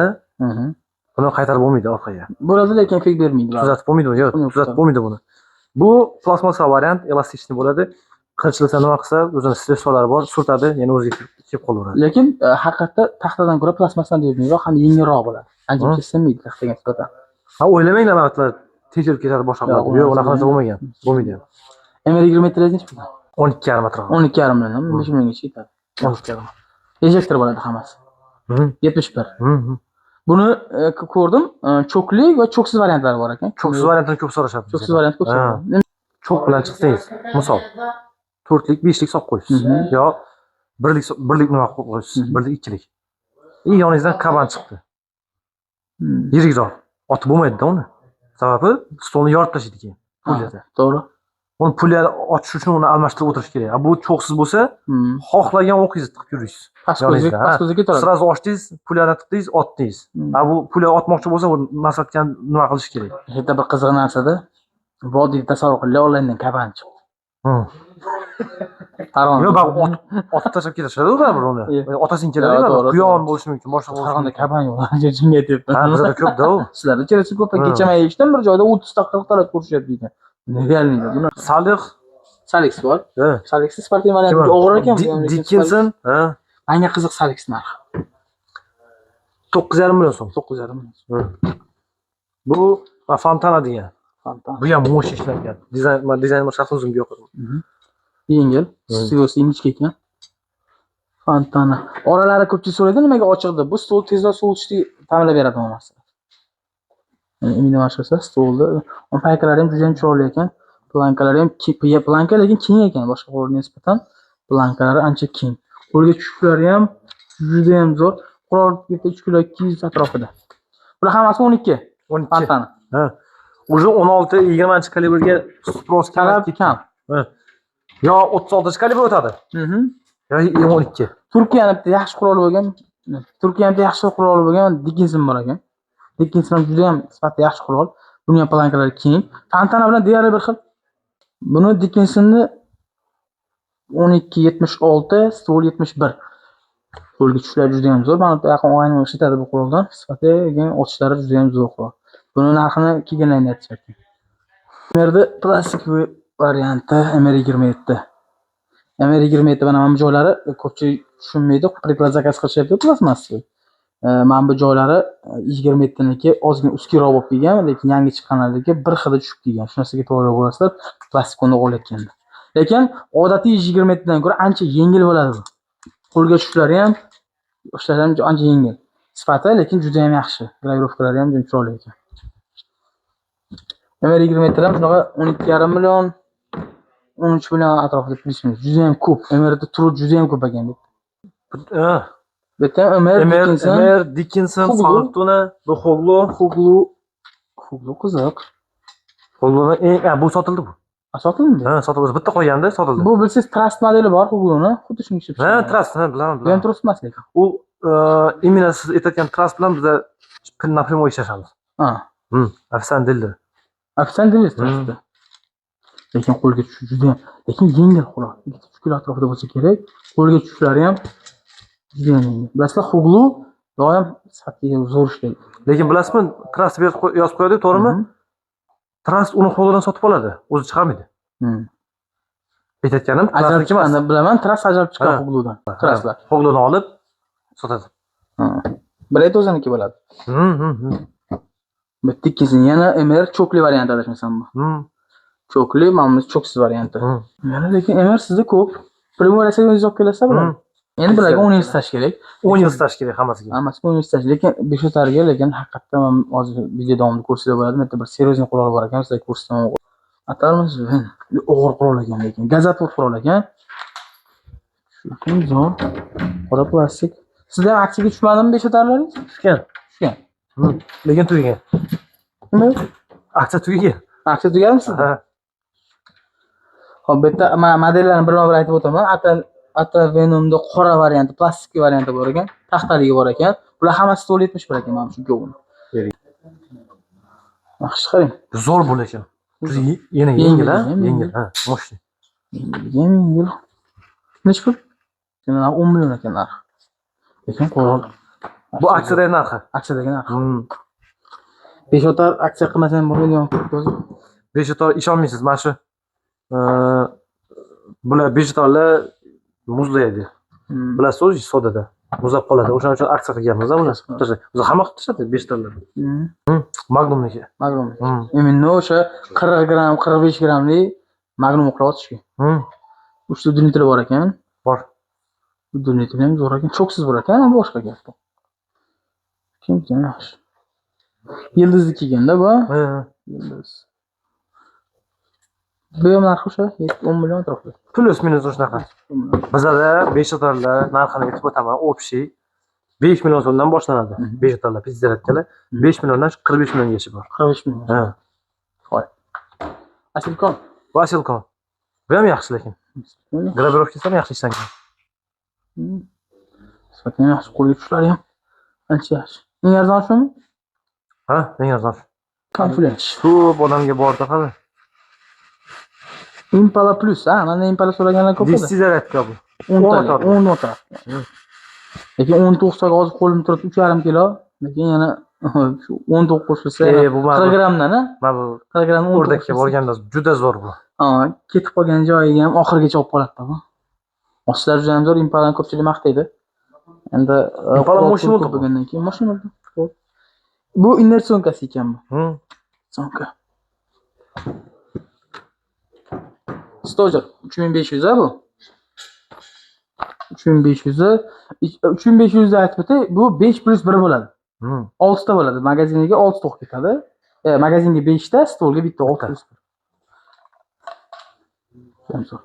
buni qaytarib bo'lmaydi orqaga. Bo'ladi, lekin effekt bermaydi. Tuzatib bo'lmaydi, yo'q, tuzatib bo'lmaydi buni. Bu plasmasa variant, elastikniy bo'ladi. Qirchilsa nima qilsa, o'zini stressorlari bor, surtadi, yana o'ziga kelib qolaveradi. Lekin haqiqatda taxtadan ko'ra plasmasdan yengilroq ham yengilroq bo'ladi. Ancha kesilmaydi taxtaga nisbatan. Ha, o'ylamanglar mana tekshirib ketadi boshqa qiladi. Yo'q, unaqa narsa bo'lmagan. Bo'lmaydi. MR 20 metrlar nechi pul? 12,5 atrofi. 12,5 million, 5 milliongacha ketadi. 12,5. Ejektor bo'ladi hammasi. 71. Buni ko'rdim, chokli va choksiz variantlari bor ekan. Choksiz variantini ko'p so'rashadi. Choksiz variant ko'p so'rashadi. Chok bilan chiqsangiz, misol 4lik, 5lik solib qo'ysiz. Yo 1lik nima qo'yib qo'ysiz, 1lik, 2lik. Yoningizdan kaban chiqdi. Yirikroq. Otib bo'lmaydi-da uni. Sababi stolni yorib tashlaydi keyin. Pulyada. To'g'ri. Uni pulyani ochish uchun uni almashtirib o'tirish kerak. Bu choksiz bo'lsa, xohlagan o'qingizni tiqib yurasiz. Pastko'zga ketadi. Sразу ochdingiz, pulyani tiqdingiz, otdingiz. Bu pulya otmoqchi bo'lsa, u nasatgan nima qilish kerak? Yerda bir qiziq narsada vodiyda tasavvur qilinglar, onlayndan kaban chiqdi. Yo'q, otib tashlab ketishadi ular uni. Otasini keladi, quyon bo'lishi mumkin, boshqa bo'lishi Qarag'anda kaban yo'q, ancha jinga debdi. Ha, bizda ko'p-da u. Sizlarda kelasi ko'p kechamay ishdan bir joyda 30 ta 40 ta ko'rishyapti ekan. Realniy buni. Salix bor. Salix sportniy varianti og'ir ekan. Dickinson, ha. Menga qiziq Salix narxi. 9,5 million so'm. 9,5 million. Bu Fontana degan. Fontana. Bu ham mo'sh ishlangan. Dizayn shaxsan o'zimga yoqadi. Yengil, stilosi ingichka ekan. Fontana. Oralari ko'pchilik so'raydi, nimaga ochiq deb. Bu stol tezroq sovutishni ta'minlab beradi bu narsa. Endi mana shu stolda paykalari ham juda ham chiroyli ekan. Plankalari ham planka lekin keng ekan, boshqa qollarga nisbatan plankalari ancha keng. Qo'lga tushishlari ham juda ham zo'r. Qurol 3 kilo 200 atrofida. Bular hammasi 12. Fontana. Ha. Уже 16-20 kalibrga sпрос talab kam. Yo 36 kalibr o'tadi. Yo 12. Turkiyanida yaxshi qurol bo'lgan, Turkiyanida yaxshi qurol bo'lgan Dickinson bor ekan. Dickinson ham juda ham sifatli yaxshi qurol. Buni ham plankalari keng. Fontana bilan deyarli bir xil. Buni Dickinsonni 1276, stol 71. Qo'lga tushishlari juda ham zo'r. Mana bu yaqin o'yin ishlatadi bu quroldan. Sifatli otishlari juda ham zo'r qurol. Buni narxini kelganlarni aytishyapti. Bu yerda plastik varianti MR27. MR27 mana bu joylari ko'pchilik tushunmaydi. Priklat zakaz qilishyapti plasmasli. Mana bu joylari 27 niki ozgina uskiroq bo'lib kelgan, lekin yangi chiqqanlarniki bir xil tushib kelgan. Shu narsaga to'g'ri bo'lasizlar, plastikni olayotganda. Lekin odatiy 27 dan ko'ra ancha yengil bo'ladi bu. Qo'lga tushishlari ham, ishlari ham ancha yengil. Sifati lekin juda ham yaxshi. Gravirovkalari ham juda chiroyli ekan. MR27 ham shunaqa 12,5 million 13 million atrofida plyus-minus. Juda ham ko'p. MRda turi juda ham ko'p ekan. Bitta MR Dickinson Fontana, bu Huglu qiziq. Hugluni bu sotildi bu. Sotildi? Ha, sotildi. Bitta qolganda sotildi. Bu bilsangiz Trust modeli bor Hugluni, xuddi shunga o'xshab. Ha, Trust, bilaman. Bu ham Trust emas lekin. U imенно siz aytayotgan Trust bilan bizda напрямую ishlashamiz. Ha. Afsan dildi. Afsan dildi Trustda. Lekin qo'lga tushishi juda ham, lekin yengil qurol. 2 kilo atrofida bo'lsa kerak. Qo'lga tushishlari ham juda ham yengil. Bilasizlar, Huglu doim sifatli zo'r ishlaydi. Lekin bilasizmi, Trust yozib qo'yadi, to'g'rimi? Trust uni qo'lidan sotib oladi, o'zi chiqarmaydi. Aytayotganim, Ajralib klassniki emas. chiqqanda bilaman, tras ajralib chiqqan Ha. Hugludan. Traslar. Hoglodan olib sotadi. Bilet o'ziniki bo'ladi. Hmm. Bu yerda ikkisini yana MR chokli varianti adashmasam bu. Chokli, mana bu choksiz varianti. Yana lekin MR sizda ko'p. Primoy Rossiyaga o'zingiz olib kelasizlar bo'ladi. Endi bularga 10 yil stash kerak. 10 yil stash kerak hammasiga. Hammasiga 10 yil stash. Lekin Beshotarga lekin haqiqatdan men hozir video davomida ko'rsatib bo'ladi. Bu yerda bir seryozni qurol bor ekan, sizlarga ko'rsataman. Atalmiz, og'ir qurol ekan lekin. Gazapur qurol ekan. Shu zo'r. Qora plastik. Sizlar ham aksiyaga tushmadimi Beshotarlaringiz? Tushgan. Tushgan. Lekin tugagan. Nima? Aksiya tugagan. Aksiya tugadimi sizda? Ha. Xo'p, bu yerda modellarni birma-bir aytib o'taman. Ata Venomda qora varianti, plastik varianti bor ekan, taxtaligi bor ekan. Bular hammasi 171 ekan mana shu govni. Bering. Yaxshi qarang. Zo'r bo'l ekan. Yana yengil, ha? Yengil, ha. Moshni. Yengil. Nech pul? Yana 10 million ekan narxi. Lekin qurol. Bu aksiyadagi narxi. Aksiyadagi narxi. Beshotar aksiya qilmasa ham bo'lmaydi hozir. Beshotar ishonmaysiz, mana shu bular beshotarlar muzlaydi. Bilasiz, o'zingiz sodada muzlab qoladi. O'shaning uchun aksiya qilganmiz, ular. O'zi hamma qilib tashladi beshotarlar. Magnumniki. Magnum. Именно o'sha 40 gram, 45 gramli Magnum qilyotishgan. 3 ta dvigatelь bor ekan. Bor. Bu dvigatelь ham zo'r ekan. Choksiz bor ekan, boshqa gap bu. Kimcha yaxshi. Yildizni kelganda bu. Yildiz. Bu ham narxi o'sha 10 million atrofida. Plus minus shunaqa. Bizada beshotarlar narxini aytib o'taman, общий 5 million so'mdan boshlanadi. Beshotarlar pizzaratkalar 5 milliondan 45 milliongacha bor. 45 million. Ha. Voy. Asilkon. Vasilkon. Bu ham yaxshi lekin. Gravirovkasi ham yaxshi ishlangan. Sifatini yaxshi, qo'lga tushishlari ham ancha yaxshi. Eng arzon shumi? Ha, eng arzon. Confidence. Ko'p odamga bordi hali. Impala Plus, ha, mana Impala so'raganlar ko'p edi. Distilleratka bu. 10 ta, 10 nota. Lekin 19 taga hozir qo'lim turibdi 3,5 kilo. Lekin yana shu 19 qo'shilsa, bu 40 gramdan, ha? Mana bu 40 gramdan o'rdakka borganda juda zo'r bu. Ha, ketib qolgan joyiga ham oxirigacha olib qoladi bu. Ochlar juda ham zo'r, Impalani ko'pchilik maqtaydi. Endi Impala mashina bo'ldi bo'lgandan keyin mashina bo'ldi. Bu inersionka ekan bu. Sonka. Stojer 3500 a bu. 3500 aytib o'tay, bu 5+1 bo'ladi. 6 ta bo'ladi. Magaziniga 6 ta o'qib ketadi. Magazinga 5 ta, stolga bitta 6 ta. Samsung.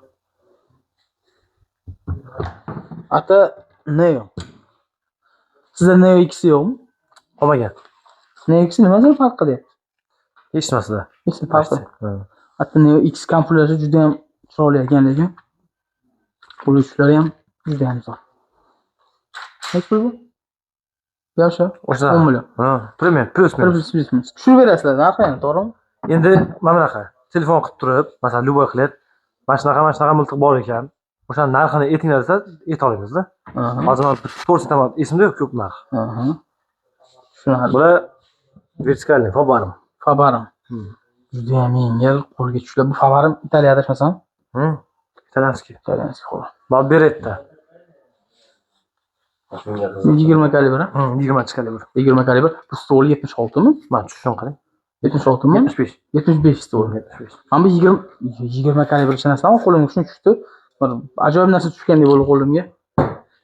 Ata Neo. Sizda Neo X yo'qmi? Qolmagan. Neo X nimasi farq qilyapti? Hech narsada. Hech narsa farq qilmaydi. Hatto Neo X kamuflyaji juda ham chiroyli ekan lekin. Qo'llashlari ham juda ham zo'r. Nech pul bu? Yo'sha. O'sha 10 million. Ha, premium, plus minus. Tushirib berasizlar, narxini, to'g'rimi? Endi mana bunaqa telefon qilib turib, masalan, любой qilyap, mana shunaqa miltiq bor ekan. O'sha narxini aytinglar desa, ayta olamiz-da. Hozir men to'g'risini aytaman, esimda yo'q ko'p narx. Shunaqa. Bular vertikalniy Fabarim. Fabarim. Juda ham yengil, qo'lga tushlar. Bu Fabarim Italiyada adashmasam? Italyanskiy. Italyanskiy qurol. Beretta. 20 kalibr, ha? 20 kalibr. 20 kalibr. Bu stol 76 mi? Mana tushun qarang. 76 mi? 75. 75 stol. 75. Mana bu 20 kalibr ishonasizmi? Qo'limga shuni tushdi. Bir ajoyib narsa tushgandek bo'ldi qo'limga.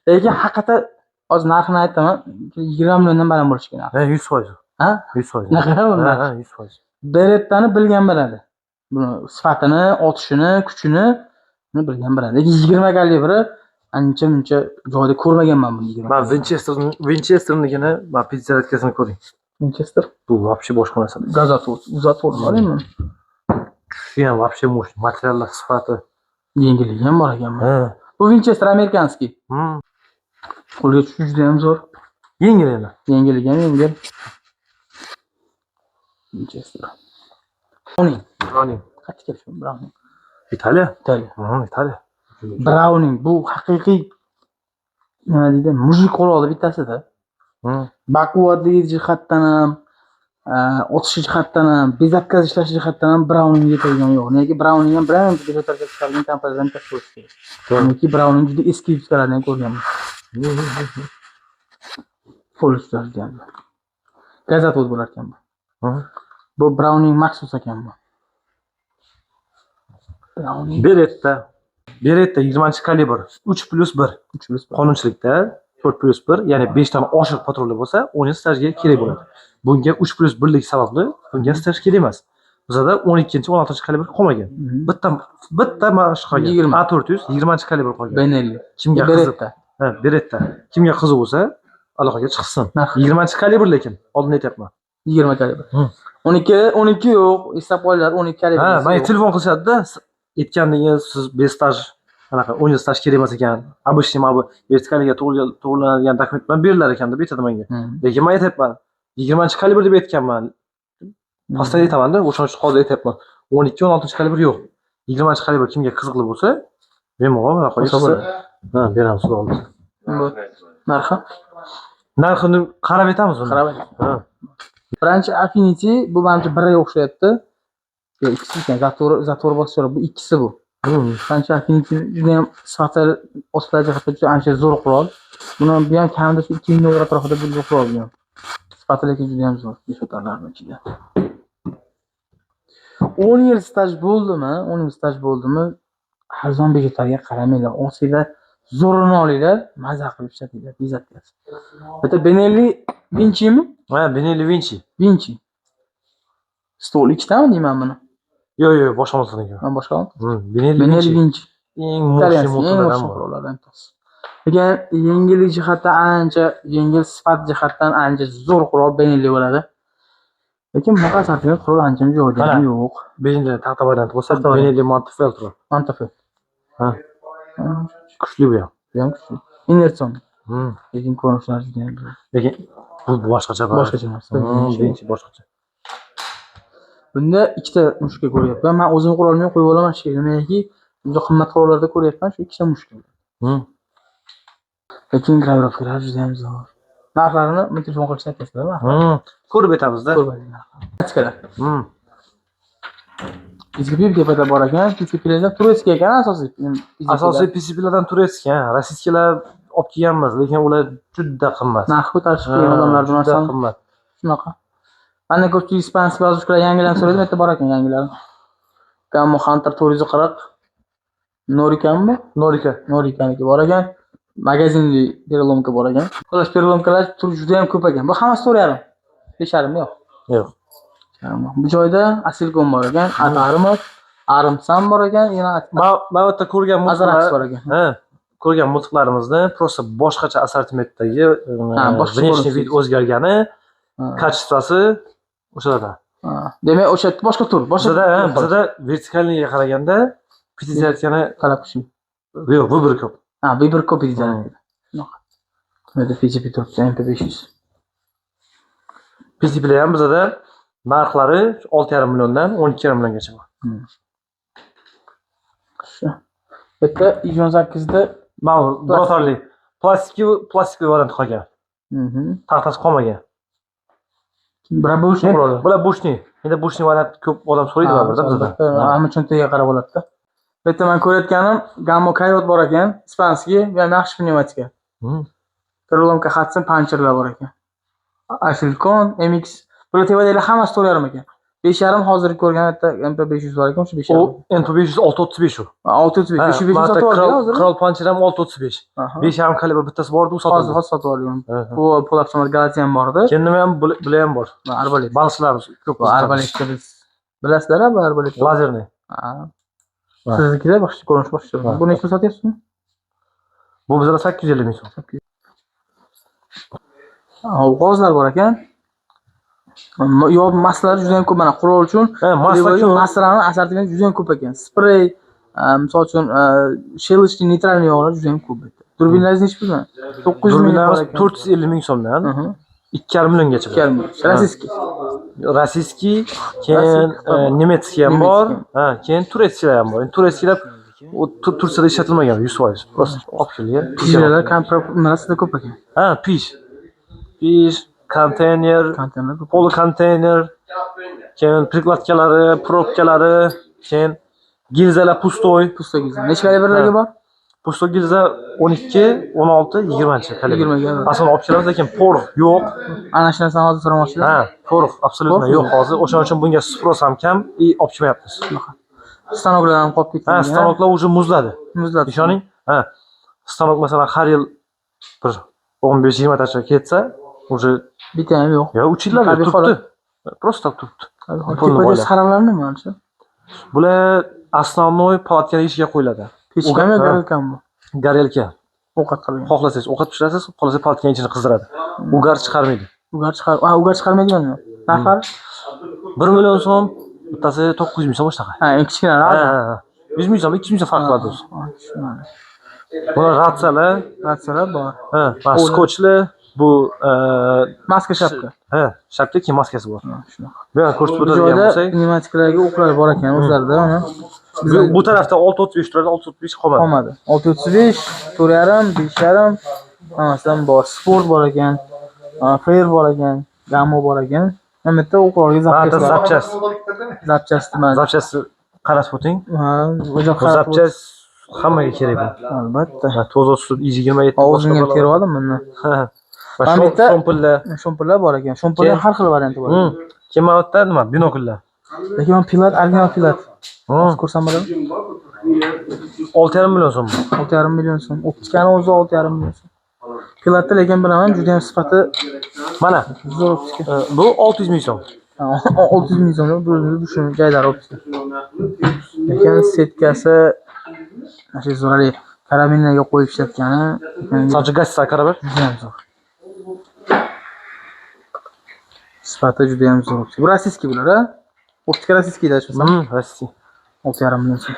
Lekin haqiqatan hozir narxini aytaman, 20 milliondan baland bo'lishi kerak. 100%. Ha? 100%. Ha, 100%. Berettani bilgan biladi. Buni sifatini, otishini, kuchini buni bilgan biladi. Lekin 20 kalibri ancha-muncha joyda ko'rmaganman buni 20. Men Winchester'nikini, men pizzaratkasini ko'ring. Winchester. Bu вообще boshqa narsa. Gazatov, uzatib olaymi? Shu ham вообще mo'sh, materiallar sifati. Yengilligi ham bor ekan. Bu Winchester amerikanskiy. Qo'lga tushishi juda ham zo'r. Yengil yana. Yengilligi ham yengil. Winchester. Browning. Qayerga kelishim Browning? Italiya. Italiya. Browning bu haqiqiy nima deydi? Mujik quroli bittasida. Baquvvatligi jihatdan ham, o'tishi jihatdan ham, bezatka ishlashi jihatdan ham Browning yetilgani yo'q. Nega Browning ham bilan bezaklarga chiqarilgan kompaniyadan katta bo'lishi kerak. Chunki Browning juda eski yuzlarni ko'rganman. Polislar ekan. Gazet bo'lar ekan bu. Bu Browning maxsus ekan bu. Browning Beretta 20-kalibr 3+1 qonunchilikda 4+1, ya'ni 5 dan oshiq patronlar bo'lsa, 10 yil stajga kerak bo'ladi. Bunga 3+1 lik sababli bunga staj kerak emas. Bizda 12-16-kalibr qolmagan. Bitta mashq qolgan. A400 20-kalibr qolgan. Benelli. Kimga Beretta. Ha, Beretta. Kimga qiziq bo'lsa, aloqaga chiqsin. 20-kalibr lekin, oldin aytyapman. 20 kalibr. 12 yo'q, eslab qolinglar, 12 kalibr. Ha, menga telefon qilishadi-da, aytgandan keyin siz bestaj anaqa 10 yil staj kerak emas ekan. Обычный mana bu vertikaliga to'g'rilanadigan dokument bilan berilar ekan deb aytadi menga. Lekin men aytayapman, 20-kalibr deb aytganman. Postaga aytaman-da, o'shaning uchun hozir aytayapman. 12-16-kalibr yo'q. 20-kalibr kimga qiziqli bo'lsa, bemalol anaqa qilsa, ha, beramiz xudo xohlasa. Bu narxi? Narxini qarab aytamiz uni. Qarab aytamiz. Ha. Birinchi Affinity bu menimcha biriga o'xshayapti. Ikkisi ekan, Zator bosishlar bu ikkisi bu. Birinchi Affinity juda ham sifati ostlar jihatdan juda ancha zo'r qurol. Buni ham kamida 2000 dollar atrofida bo'lgan qurol bu ham. Sifati lekin juda ham zo'r, beshotarlarning ichida. 10 yil staj bo'ldimi? 10 yil staj bo'ldimi? Arzon bejotarga qaramanglar. Olsanglar zo'rini olinglar, maza qilib ishlatinglar, bezatkasi. Bitta Benelli Vincimi? Ha, Benelli Vinci. Stol ikkitami deyman buni? Yo'q, boshqa narsadan. Men boshqa. Benelli Vinci. Eng mo'shli motorlardan Lekin yengillik jihatdan ancha, yengil sifat jihatdan ancha zo'r qurol Benelli bo'ladi. Lekin bunaqa sarfiyat qurol ancha joyda yo'q. Benelli taxta varianti bo'lsa, Benelli Montefeltro. Ha. Kuchli bu ham. Bu ham kuchli. Inertsion. Lekin ko'rinishlari juda ham. Lekin bu boshqacha narsa. Benelli boshqacha. Bunda ikkita mushka ko'ryapman. Men o'zim qurolni qo'yib olaman shekilli. Juda qimmat qurollarda ko'ryapman, shu ikkita mushka. Lekin gravirovkalar juda ham zo'r. Narxlarini men telefon qilishni aytasizlar. Ko'rib aytamiz-da. Achkalar. PCP-da bor ekan, PCP-larda turistga ekan asosiy. Asosiy PCP-lardan turistga, rossiyskilar olib kelganmiz, lekin ular juda qimmat. Narx ko'tarish qiyin odamlar bilan qimmat. Shunaqa. Mana ko'pchilik ispanskiy yozuvchilar yangilarni so'raydi, men aytib bor ekan yangilar. Gammo Hunter 440 Norikami? Norikaniki bor ekan. Magazinli perlomka bor ekan. Xo'sh, perlomkalar turi juda ham ko'p ekan. Bu hammasi 4.5. 5.5 yo'q. Yo'q. Bu joyda asilkon bor ekan, Atarmov, Arimsan bor ekan, yana men bu yerda ko'rgan Azarax bor ekan. Ha, ko'rgan multlarimizni prosta boshqacha assortimentdagi внешний вид o'zgargani, качествоsi o'shalarda. Demak, o'sha boshqa tur, bizda vertikalniga qaraganda pitizayotgani talab kuchli. Yo'q, bu bir ko'p. Ha, bu bir ko'p pitizayotgan. Shunaqa. Mana PCP 4 MP500. PCPlar ham bizda narxlari 6,5 milliondan 12,5 milliongacha bor. Shu. Bitta 118 da motorli plastik variant qolgan. Taxtasi qolmagan. Bular qurollar. Bular bushni. Endi bushni variant ko'p odam so'raydi baribir bizda. Hamma cho'ntagiga qarab oladi-da. Bu yerda men ko'rayotganim Gammo Coyote bor ekan, ispanskiy va yaxshi pnevmatika. Perlomka Hudson pancherlar bor ekan. Asilkon, MX. Bular tevadaglar hammasi 4.5 ekan. 5.5 hozir ko'rgan bitta MP500 bor ekan, o'sha 5.5. O MP500 635 u. 635. Shu 500 sotib olgan hozir. Qirol pancher ham 635. 5.5 kalibr bittasi bor edi, u sotildi. Hozir sotib olgan. Bu Polapsonlar Galaxiy ham bor edi. Keyin nima ham bular ham bor. Arbalet. Baliqchilarimiz ko'p. Arbaletda biz bilasizlar-a, bu arbalet. Lazerni. Siznikida boshqa ko'rinish boshqa. Bu nechta sotyapsizmi? Bu bizda 850 ming so'm. G'ozlar bor ekan. Yo, maslalar juda ham ko'p mana qurol uchun. Maslalarning assortimenti juda ham ko'p ekan. Sprey, misol uchun shelishli neytralniy yog'lar juda ham ko'p ekan. Turbinalaringiz nechi puldan? 900 ming bor ekan. 450 ming so'mdan 2,5 milliongacha bor. 2,5 million. Rossiyskiy, keyin nemetskiy ham bor. Ha, keyin turetskilar ham bor. Endi turetskilar Turkiyada ishlatilmagan 100%. Prosta olib kelgan. Pijlar narasida ko'p ekan. Ha, pish, konteyner, Konteyner ko'p. poli konteyner, keyin prikladkalari, probkalari, keyin gilzalar pustoy. Pusto gilza. Necha kaliberlarga bor? Pusto gilza 12, 16, 20 kalibr. 20 ga. Aslida olib kelamiz, lekin porox yo'q. Ana shu narsani hozir so'ramoqchiman. Ha, porox absolyutno Porox yo'q yo'q. hozir. O'shaning uchun bunga sпрос ham kam, olib kelmayapmiz. Stanoklar ham qolib ketgan. Ha, stanoklar уже muzladi. Muzladi. Ishoning? Ha. Stanok masalan har yil bir 15-20 tacha ketsa, уже Bitta ham yo'q. yo 3 yillar Tabiiy turibdi. Просто turibdi. Tepada saralar nima ana shu? Bular основной palatkaning ichiga qo'yiladi. Pechkami, garelkami bu? Garelka. Ovqat qilgan. Xohlasangiz ovqat pishirasiz, xohlasangiz palatkaning ichini qizdiradi. Ugar chiqarmaydi. Ugar chiqarmaydiganmi? Narxi? 1 million so'm, bittasi 900 ming so'm shunaqa. Ha, eng kichkina. Ha. 100 ming so'm, 200 ming so'm farq qiladi o'zi. Bular ratsalar, Ratsalar bor. ha, va skochli, bu Maska shapka. ha, shapka keyin maskasi bor. Shunaqa. Bu yerda ko'rsatib Bu o'tadigan joyda bo'lsak, pnevmatikalarga o'qlar bor ekan o'zlarida uni. bu tarafda 635 turadi, 635 qolmadi. Qolmadi. 635, 4,5, 5,5 hammasidan bor. Sport bor ekan, Fair bor ekan, Gammo bor ekan. Mana bitta o'qlarga zapchast bor. Zapchast nima? Zapchasti qarab o'ting. Ha, o'zi Bu zapchast hammaga kerak bu. Albatta. Ha, toza sut 127 Og'zimga ham terib oldim buni. Ha. Va Mana bitta shompillar. shompillar bor ekan. Shompillar har xil varianti bor. Keyin mana bu yerda nima? Binokullar. Lekin men pilat, original pilat. Ko'rsam bo'ladimi? 6,5 million so'm. 6,5 million so'm. Optikani o'zi 6,5 million so'm. Pilatni lekin bilaman, juda ham sifati Mana zo'r optika. bu 600 ming so'm. 600 ming so'm bu shuni jaydar optika. Lekin setkasi mana shu zo'rali karabinlarga qo'yib ishlatgani, Sochi gaz qarab. juda ham zo'r. Sifati juda ham zo'r. Bu rossiyskiy bular, ha? Optika rossiyskiy deyapsiz. Rossiya. 6,5 million so'm.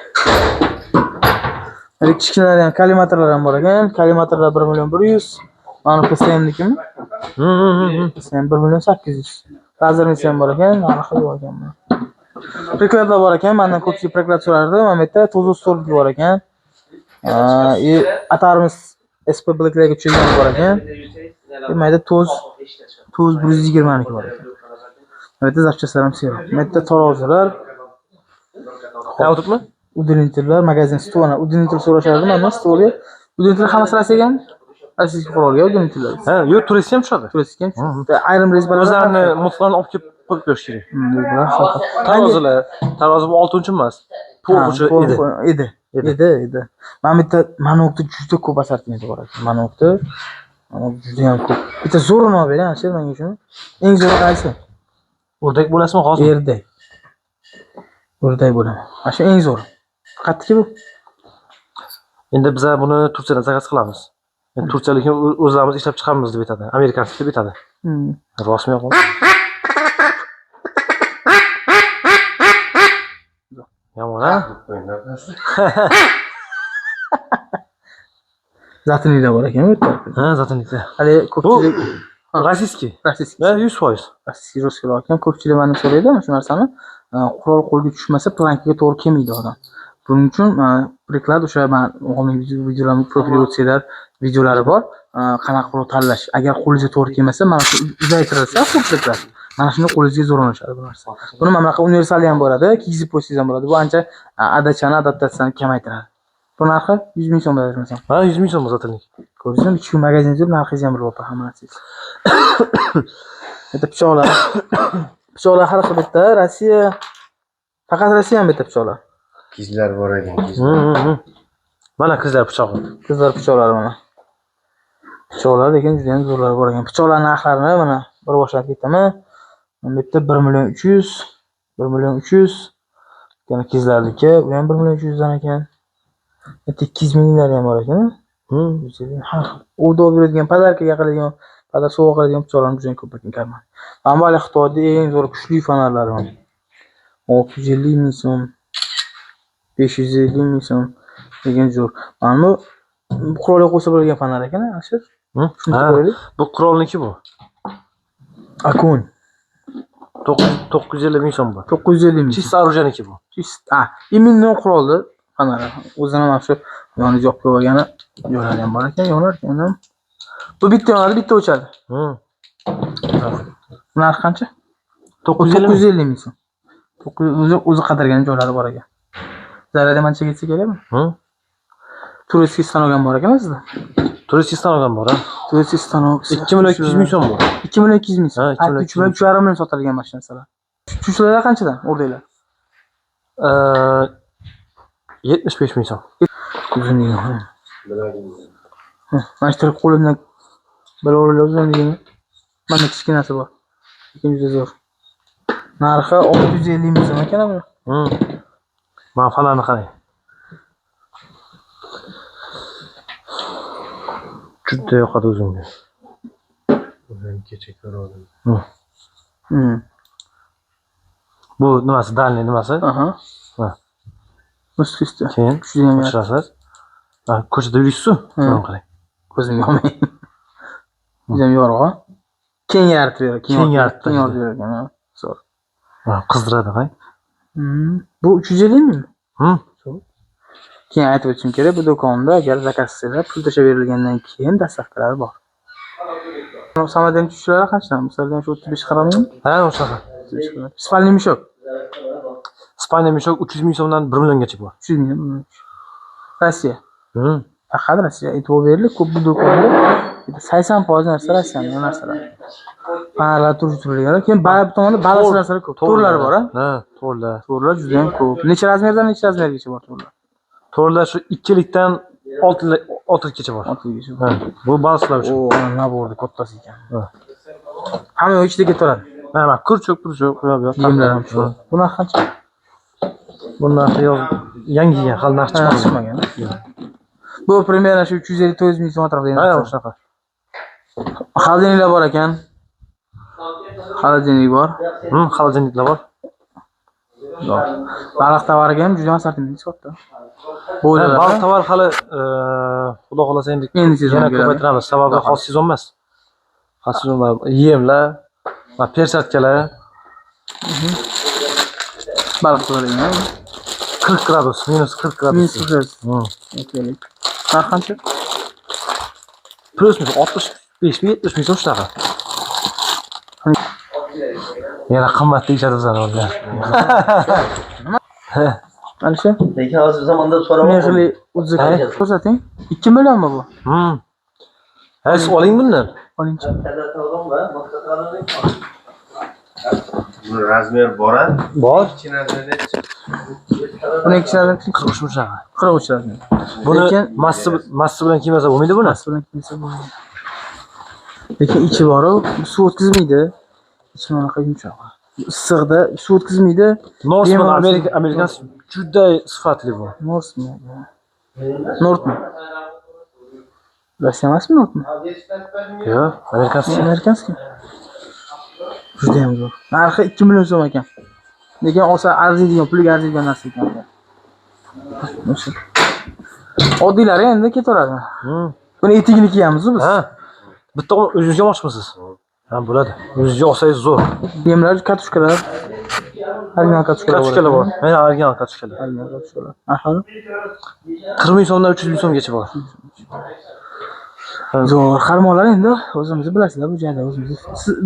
Mana kichkinalar ham kollimatorlar ham bor ekan. Kollimatorlar 1 million 100. Mana bu PSM-nikimi? PSM 1 million 800. Razermisi ham bor ekan, narxi yo'q ekan buni. Prekladlar bor ekan, mendan ko'pchilik preklad so'rardi. Mana bu yerda to'zu storgi bor ekan. Atarimiz SP Blacklarga tushirgan bor ekan. Mayda to'z 120 niki bor ekan. Mana bu yerda zapchastlar ham serum. Mana bu yerda tarozilar. Ha, o'tibmi? Udiniterlar, magazin stollar. Udiniter so'rashardi mendan stolga. Udiniter hammasi Rossiyaga, rossiyskiy qurolga Udiniterlar. Ha, yo'q, turist ham tushadi. Turist ham. Ayrim rezbalar O'zlarini mutlarni olib kelib qo'yib berish kerak. bular xalq. Tarozilar, tarozi bu 6-chi emas. To'g'richi edi. Edi. Mana bu yerda manokda juda ko'p assortiment bor ekan. Manokda juda ham ko'p. Bitta zo'rini olib bering, aniq menga shuni. Eng zo'ri qaysi? O'rdak bo'lasizmi hozir? Erdak. O'rdak bo'laman. Mana shu eng zo'r. Qattiqki bu. Endi biz buni Turkiyadan zakaz qilamiz. Endi turkiyalik o'zlarimiz ishlab chiqaramiz deb aytadi. Amerikanlik deb aytadi. Rostmi yo'qmi? Yomon, ha? Zatinliklar bor ekan bu yerda. Ha, zatinliklar. Hali ko'pchilik Rossiyskiy. rossiyskiy. Ha, 100%. Rossiya roskilar ekan. Ko'pchilik mendan so'raydi mana shu narsani. Qurol qo'lga tushmasa plankaga to'g'ri kelmaydi odam. Buning uchun preklad o'sha men o'g'limning videolarini profiliga o'tsanglar, videolari bor. Qanaqa qurol tanlash. Agar qo'lingizga to'g'ri kelmasa, mana shu uzaytirilsa, preklad. Mana shunda qo'lingizga zo'r o'rnashadi bu narsa. Buni mana bunaqa universali ham bo'ladi, kigizib qo'ysangiz ham bo'ladi. Bu ancha adachani, adaptatsiyani kamaytiradi. Bu narxi 100 ming so'm beramiz. Ha, 100 ming so'm zatinlik. Ko'rdingizmi? 2 kun magazinda turib narxingiz ham bilyapti hamma narsangiz. Bitta pichoqlar. Pichoqlar har xil bitta Rossiya. Faqat Rossiya ham bitta pichoqlar. Qizlar bor ekan, Mana qizlar pichog'i. Qizlar pichoqlari mana. Pichoqlar lekin juda ham zo'rlar bor ekan. Pichoqlar narxlarini mana bir boshlab ketaman. Bu yerda 1 million 300, 1 million 300. Yana qizlarniki, u ham 1 million 300 dan ekan. 200 minglar ham bor ekan. Har xil. U olib beradigan podarkaga qiladigan, podar sovg'a qiladigan pichoqlar juda ham ko'p ekan karman. Mana bu Xitoyda eng zo'r kuchli fonarlar mana. 650 ming so'm, 550 ming so'm degan zo'r. Mana bu qurolga qo'ysa bo'ladigan fonar ekan, Ashir. Shuni ko'raylik. Bu qurolniki bu. Akun 950 ming so'm bu. 950 ming. Chista оружиянiki bu. Именно qurolni fonari. O'zini mana shu yoniga olib qo'ygani yo'llar ham bor ekan, yonar ekan. Bu bitta yonadi, bitta o'chadi. zo'r. Narxi qancha? 950 950 ming so'm. 900 o'zi qadirgan joylari bor ekan. Zarada mancha ketsa kerakmi? Turistik stanok ham bor ekan sizda. Turistik stanok ham bor, ha. Turistik stanok 2 million 200 ming so'm bu. 2 million 200 ming so'm. Ha, 2 million 3 million 3,5 million sotilgan mashinalar. Chuchlar qanchadan o'rdinglar? 75 ming so'm. Uzunligi. Mana shu qo'limdan bir o'rlar uzunligini. Mana kichkinasi bor. Lekin juda zo'r. Narxi 650 ming so'm ekan bu. Mana falani qarang. Juda yoqadi o'zimga. Kecha ko'rdim. Bu nimasi? Dalniy nimasi? Aha. Ha. Muskista. Keyin Juda ham yaxshi. o'chirasiz. Ha, ko'chada yurishsiz. Mana qarang. Ko'zimga olmay. Juda ham yorug'. Keng yaritib beradi. Keng yaritib bergan, ha. Zo'r. Ha, qizdiradi, qarang. Bu 350 mingmi? Keyin aytib o'tishim kerak, bu do'konda agar zakaz qilsanglar, pul tashlab berilgandan keyin dastavkalari bor. Samolyotning tushishlari qanchadan? Masalan, shu 35 qarammi? Ha, o'shaqa. Spalniy mishok. Spalniy mishok 300 ming so'mdan 1 milliongacha bor. 300 ming. Rossiya. Faqat Rossiya e'tibor berilib, ko'p bu do'konda 80% narsa Rossiyaning narsalari. Baliqlar turli-turli. Keyin baliq tomonda baliq narsalar ko'p. To'rlar bor, ha? Ha, to'rlar. To'rlar juda ham ko'p. Necha razmerdan necha razmergacha bor to'rlar? To'rlar shu 2 likdan 6 likgacha bor. 6 likgacha. Ha, bu baliqlar uchun. O, naborda kattasi ekan. Hamma ichida ketaveradi. Mana kurchuk qo'yib yo'q. Yemlar ham shu. Bu narx qancha? Bu narxi yo'q. Yangi yegan, hali narx Chiqmagan. Bu примерно shu 350-400 ming so'm atrofida. Ha, o'shaqa. Xolodilniklar bor ekan. Xolodilnik bor. Xolodilniklar bor. Baliq tovari ham juda assortiment katta. Baliq tovar hali xudo xolasa endi yana ko'paytiramiz. Sababi xos sezon emas. Xos sezon yemlar, va persatkalar. Baliq to'ragan. 40 gradus, minus 40 gradus. Minus 40 gradus. Narx qancha? Plus 65 ming 70 ming so'm shunaqa. Yana qimmat deyishadi bizlar o'rlar. Mana shu. Lekin hozir zamonda so'rab Mehli uzuk ko'rsating. 2 millionmi bu? Ha, siz oling bundan. Olingchi. Buni razmer bor-a? Bor. Buni ikkilardan 43 shunaqa. 43 razmer. Buni massi bilan kiymasa bo'lmaydi buni. Massi bilan kiymasa bo'lmaydi. Lekin ichi bor-ku, suv o'tkazmaydi. Ichi bunaqa yumshoq. Issiqda suv o'tkazmaydi. Norseman Amerikan juda sifatli bu. Norseman. Nortman. Rossiya emasmi Nortman? Yo'q, Amerikanskiy. Juda ham zo'r. Narxi 2 million so'm ekan. Lekin olsa arziydigan, puliga arziydigan narsa ekan. O'sha. Oddiylari endi ketaveradi. Buni etigini kiyamiz biz. Ha. Bitta o'zingizga olmoqchimisiz? Ha, bo'ladi. O'zingizga olsangiz zo'r. Yemlar, katushkalar. Original katushkalar bor. Mana original katushkalar. Original katushkalar. Aholi 40 ming so'mdan 300 ming so'mgacha bor. Zo'r, xarmonlar endi o'zimizni bilasizlar bu joyda o'zimiz.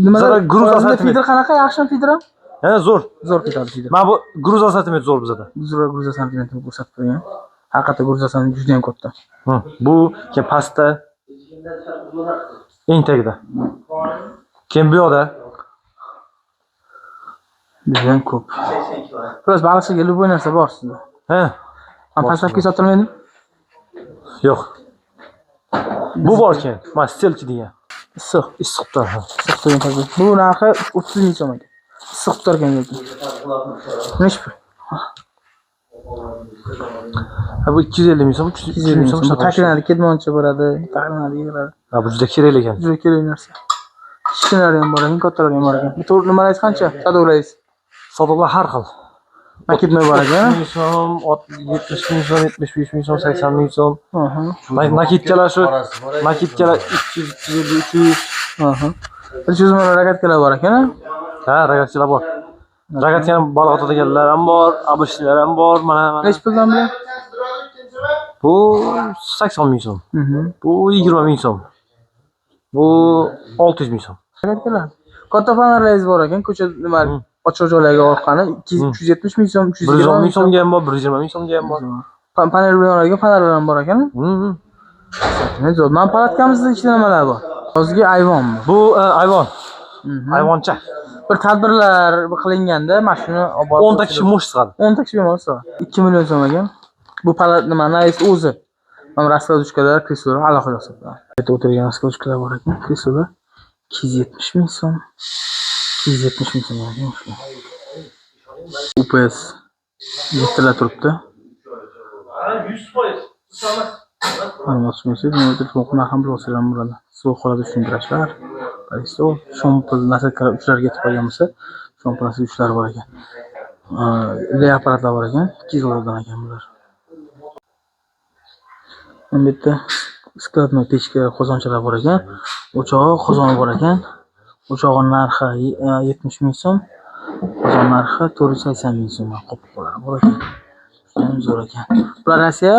Nimalar gruz asatmet. Filtr qanaqa? Yaxshimi filtr ham? Ha, zo'r. Zo'r ketadi filtr. Mana bu gruz asatmet zo'r bizda. Gruz asatmetni ko'rsatib qo'ygan. Haqiqatda gruz asatmet juda ham katta. Bu keyin pasta eng tagida. Keyin bu yoqda juda ham ko'p. Biroz baliqchiga любой narsa bor sizda. Ha. Mana pastavka sotilmaydi? Yo'q. Bu bor ekan. Mana stelki degan. Issiq tutar. Issiq turgan pastavka. Bu narxi 30 ming so'm ekan. Issiq tutar ekan lekin. Nechta pul? Ha, bu 250 ming so'm, 300 ming so'm. Bu tashlanadi, ketmoncha bo'ladi, taqlanadi, yig'iladi. Ha, bu juda kerak ekan. Juda kerak narsa. Kichkinalari ham bor ekan, kattalari ham bor ekan. Bu to'rt nimalar qancha? Savdolaysiz. Savdolar har xil. Nakitni bor ekan. 70 ming so'm, 70 ming so'm, 75 ming so'm, 80 ming so'm. Nakitkalar shu. Nakitkalar 300, 300. 300 ming rogatkalar bor ekan. Ha, rogatkalar bor. Rogatga ham baliq otadiganlar ham bor, abishlar ham bor. Mana. Nech puldan bilan? Bu 80 ming so'm. Bu 20 ming so'm. Bu 600 ming so'm. Rogatkalar. Katta panellar bor ekan, ko'cha nima ochiq joylarga orqqani 370 ming so'm, 110 ming so'mga ham bor, 120 ming so'mga ham bor. Panel bilan olgan panellar ham bor ekan. Men palatkamizda ichida nimalar bor? Yozgi ayvonmi? Bu ayvon. Ayvoncha. Bir tadbirlar qilinganda mashina 10 ta kishi mo'sh sig'adi. 10 ta kishi bemalol sig'adi. 2 million so'm ekan. Bu palat nima, naist o'zi. Mana raskladушkalar, kreslolar alohida hisoblanadi. Yerda o'tirgan raskladушkalar bor ekan. Kreslolar 270 ming so'm. 270 ming so'm ekan. UPS litrlar turibdi. 100%. Mana shunisi, nima telefon ham bo'lsalar bo'ladi. Suv qoladi tushuntirishlar. Qaysi shompil nasaklar uchlarga yetib qolgan bo'lsa, shompilasi uchlar bor ekan. Ilay apparatlar bor ekan, 200 dollardan ekan bular. Bu yerda skladnoy pechka qozonchalar bor ekan. O'chog'i, qozoni bor ekan. O'chog'i narxi 70 ming so'm. Qozon narxi 480 ming so'm. Qopqolar bor ekan. Ham zo'r ekan. Bular Rossiya.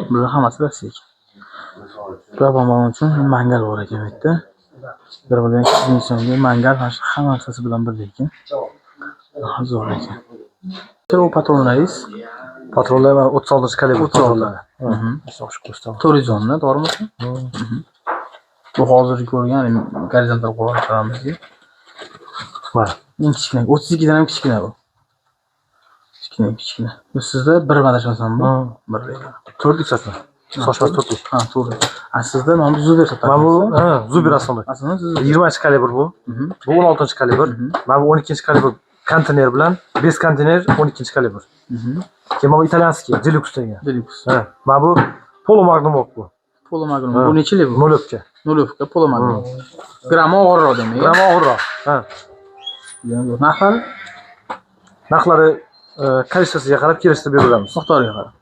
Bular hammasi Rossiya ekan. Bular uchun mangal bor ekan bu yerda. Bir bilan 2 ming so'mga mangal hamma narsasi bilan birga ekan. Zo'r ekan. Bu patronlaringiz. Patronlar 36 kalibr patronlar. 410 da, to'g'rimi? Bu hozirgi ko'rgan gorizontal qurol qaramizga. Mana. Eng kichkina, 32 dan ham kichkina bu. Kichkina. Bu sizda bir madashmasam bu. 4 satma. Sochmas 4. Ha, to'g'ri. Sizda mana bu Zuber sotadi. Mana bu, Zuber aslida. Aslida siz 20 kalibr bu. Bu 16 kalibr. Mana bu 12 kalibr konteyner bilan bez konteyner 12 kalibr. Keyin bu italyanskiy, deluxe degan. Deluxe. Ha, mana bu Polo Magnum bu. Polo Magnum. Bu nechili bu? 0.ga. 0.ga Polo Magnum. Grammi og'irroq demak. Grammi og'irroq. Ha. Narxlari? Narxlari kalissiyasiga qarab kelishtirib beramiz. Miqdoriga qarab.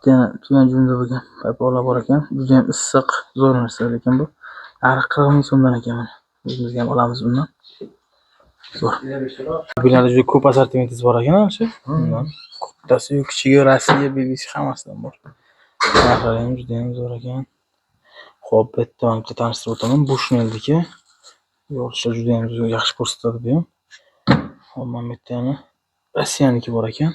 Yana tugan junda bo'lgan paypoqlar bor ekan. Juda ham issiq, zo'r narsa lekin bu. Narxi 40 ming so'mdan ekan mana. O'zimizga ham olamiz bundan. Zo'r. Bularda juda ko'p assortimentingiz bor ekan, o'sha. Kattasi, kichigi, Rossiya, belgisi hammasidan bor. Narxlari ham juda ham zo'r ekan. Xo'p, bu yerda men tanishtirib o'taman. Bushnelniki. Yo'lchilar juda ham yaxshi ko'rsatadi bu ham. Hop, mana bu yerda yana Rossiyaniki bor ekan.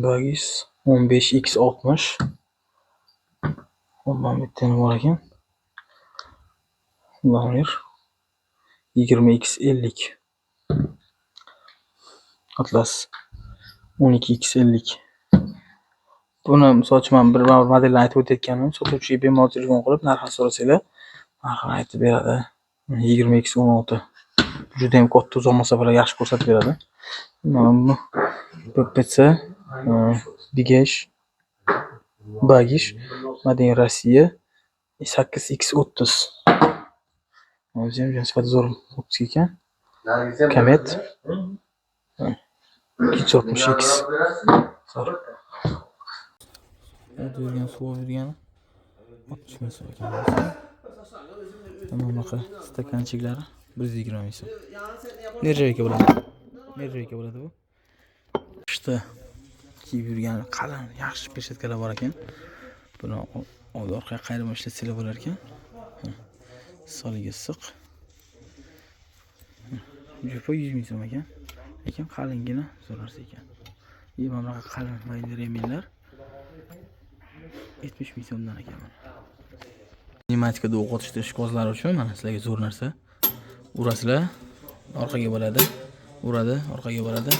Bagis 15x60. Hop, mana bu yerda bor ekan. Ular 20x50. Atlas 12x50. Buni misol uchun men bir modelni aytib o'tayotganim, sotuvchiga bemalol telefon qilib narxini so'rasanglar, narxini aytib beradi. 20x16. Juda ham katta uzoq masofalarga yaxshi ko'rsatib beradi. Mana bu PPC Bigesh Bagish Made in Rossiya 8x30. O'zi ham nisbatan zo'r optik ekan. Comet 260x. Yurgan suv yurgani 60 ming so'm ekan. Mana bunaqa stakanchiklari 120 ming so'm. Nerjavika bo'ladi? Nerjavika bo'ladi bu. Qishda kiyib yurgan qalin, yaxshi pershetkalar bor ekan. Buni oldi orqaga qayirib ishlatsanglar bo'lar ekan. Soliga issiq. Jupa 100 ming so'm ekan. Lekin qalingina zo'r narsa ekan. Mana bunaqa qalin mayli reminlar 70 ming so'mdan ekan. Pnevmatikada o'q otishtirish kozlari uchun mana sizlarga zo'r narsa. Urasizlar, orqaga bo'ladi. Uradi, orqaga bo'ladi.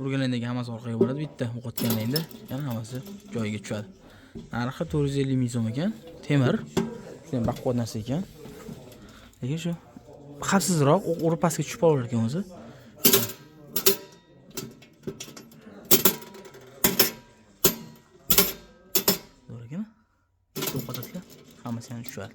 Urganingdagi hammasi orqaga bo'ladi. Bitta o'q otganingda yana hammasi joyiga tushadi. Narxi 450 ming so'm ekan. Temir. Juda ham baquvvat narsa ekan. Lekin shu xavfsizroq, o'q urib pastga tushib qolar ekan o'zi. Zo'r ekan. O'q otasizlar, hammasi ham tushadi.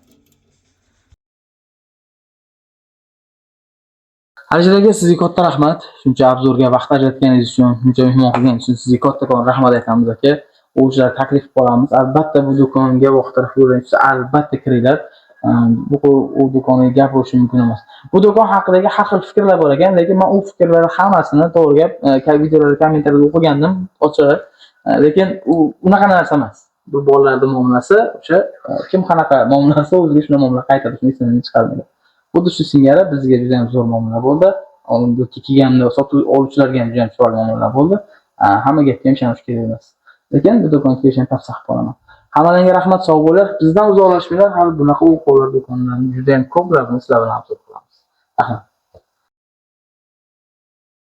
Alisher aka, sizga katta rahmat. Shuncha obzorga vaqt ajratganingiz uchun, shuncha mehmon qilganingiz uchun sizga kattakon rahmat aytamiz aka. O'zlar taklif qilamiz. Albatta bu do'konga vaqt taraflariga albatta kiringlar. Bu do'konga gap bo'lishi mumkin emas. Bu do'kon haqidagi har xil fikrlar bor ekan, lekin men u fikrlar hammasini to'g'ri gap videolarda, kommentariyada o'qigandim, ochiq. Lekin u unaqa narsa emas. bu bolalarning muomalasi o'sha kim qanaqa muomala qilsa o'ziga shunday muomala qaytadi, shuni esimdan chiqarmaydi. Xuddi shu singari bizga juda ham zo'r muomala bo'ldi. Bu kelganda sotuv oluvchilarga ham juda ham chiroyli muomala bo'ldi. Hamma gapga ham ishonish kerak emas. Lekin bu do'konga kelishni tavsiya qilib qolaman. Hammalarga rahmat, sog' bo'linglar. Bizdan uzoqlashmanglar. Hali bunaqa o'quvlar do'konlari juda ham ko'p, ularni sizlar bilan obzor qilamiz. Rahmat.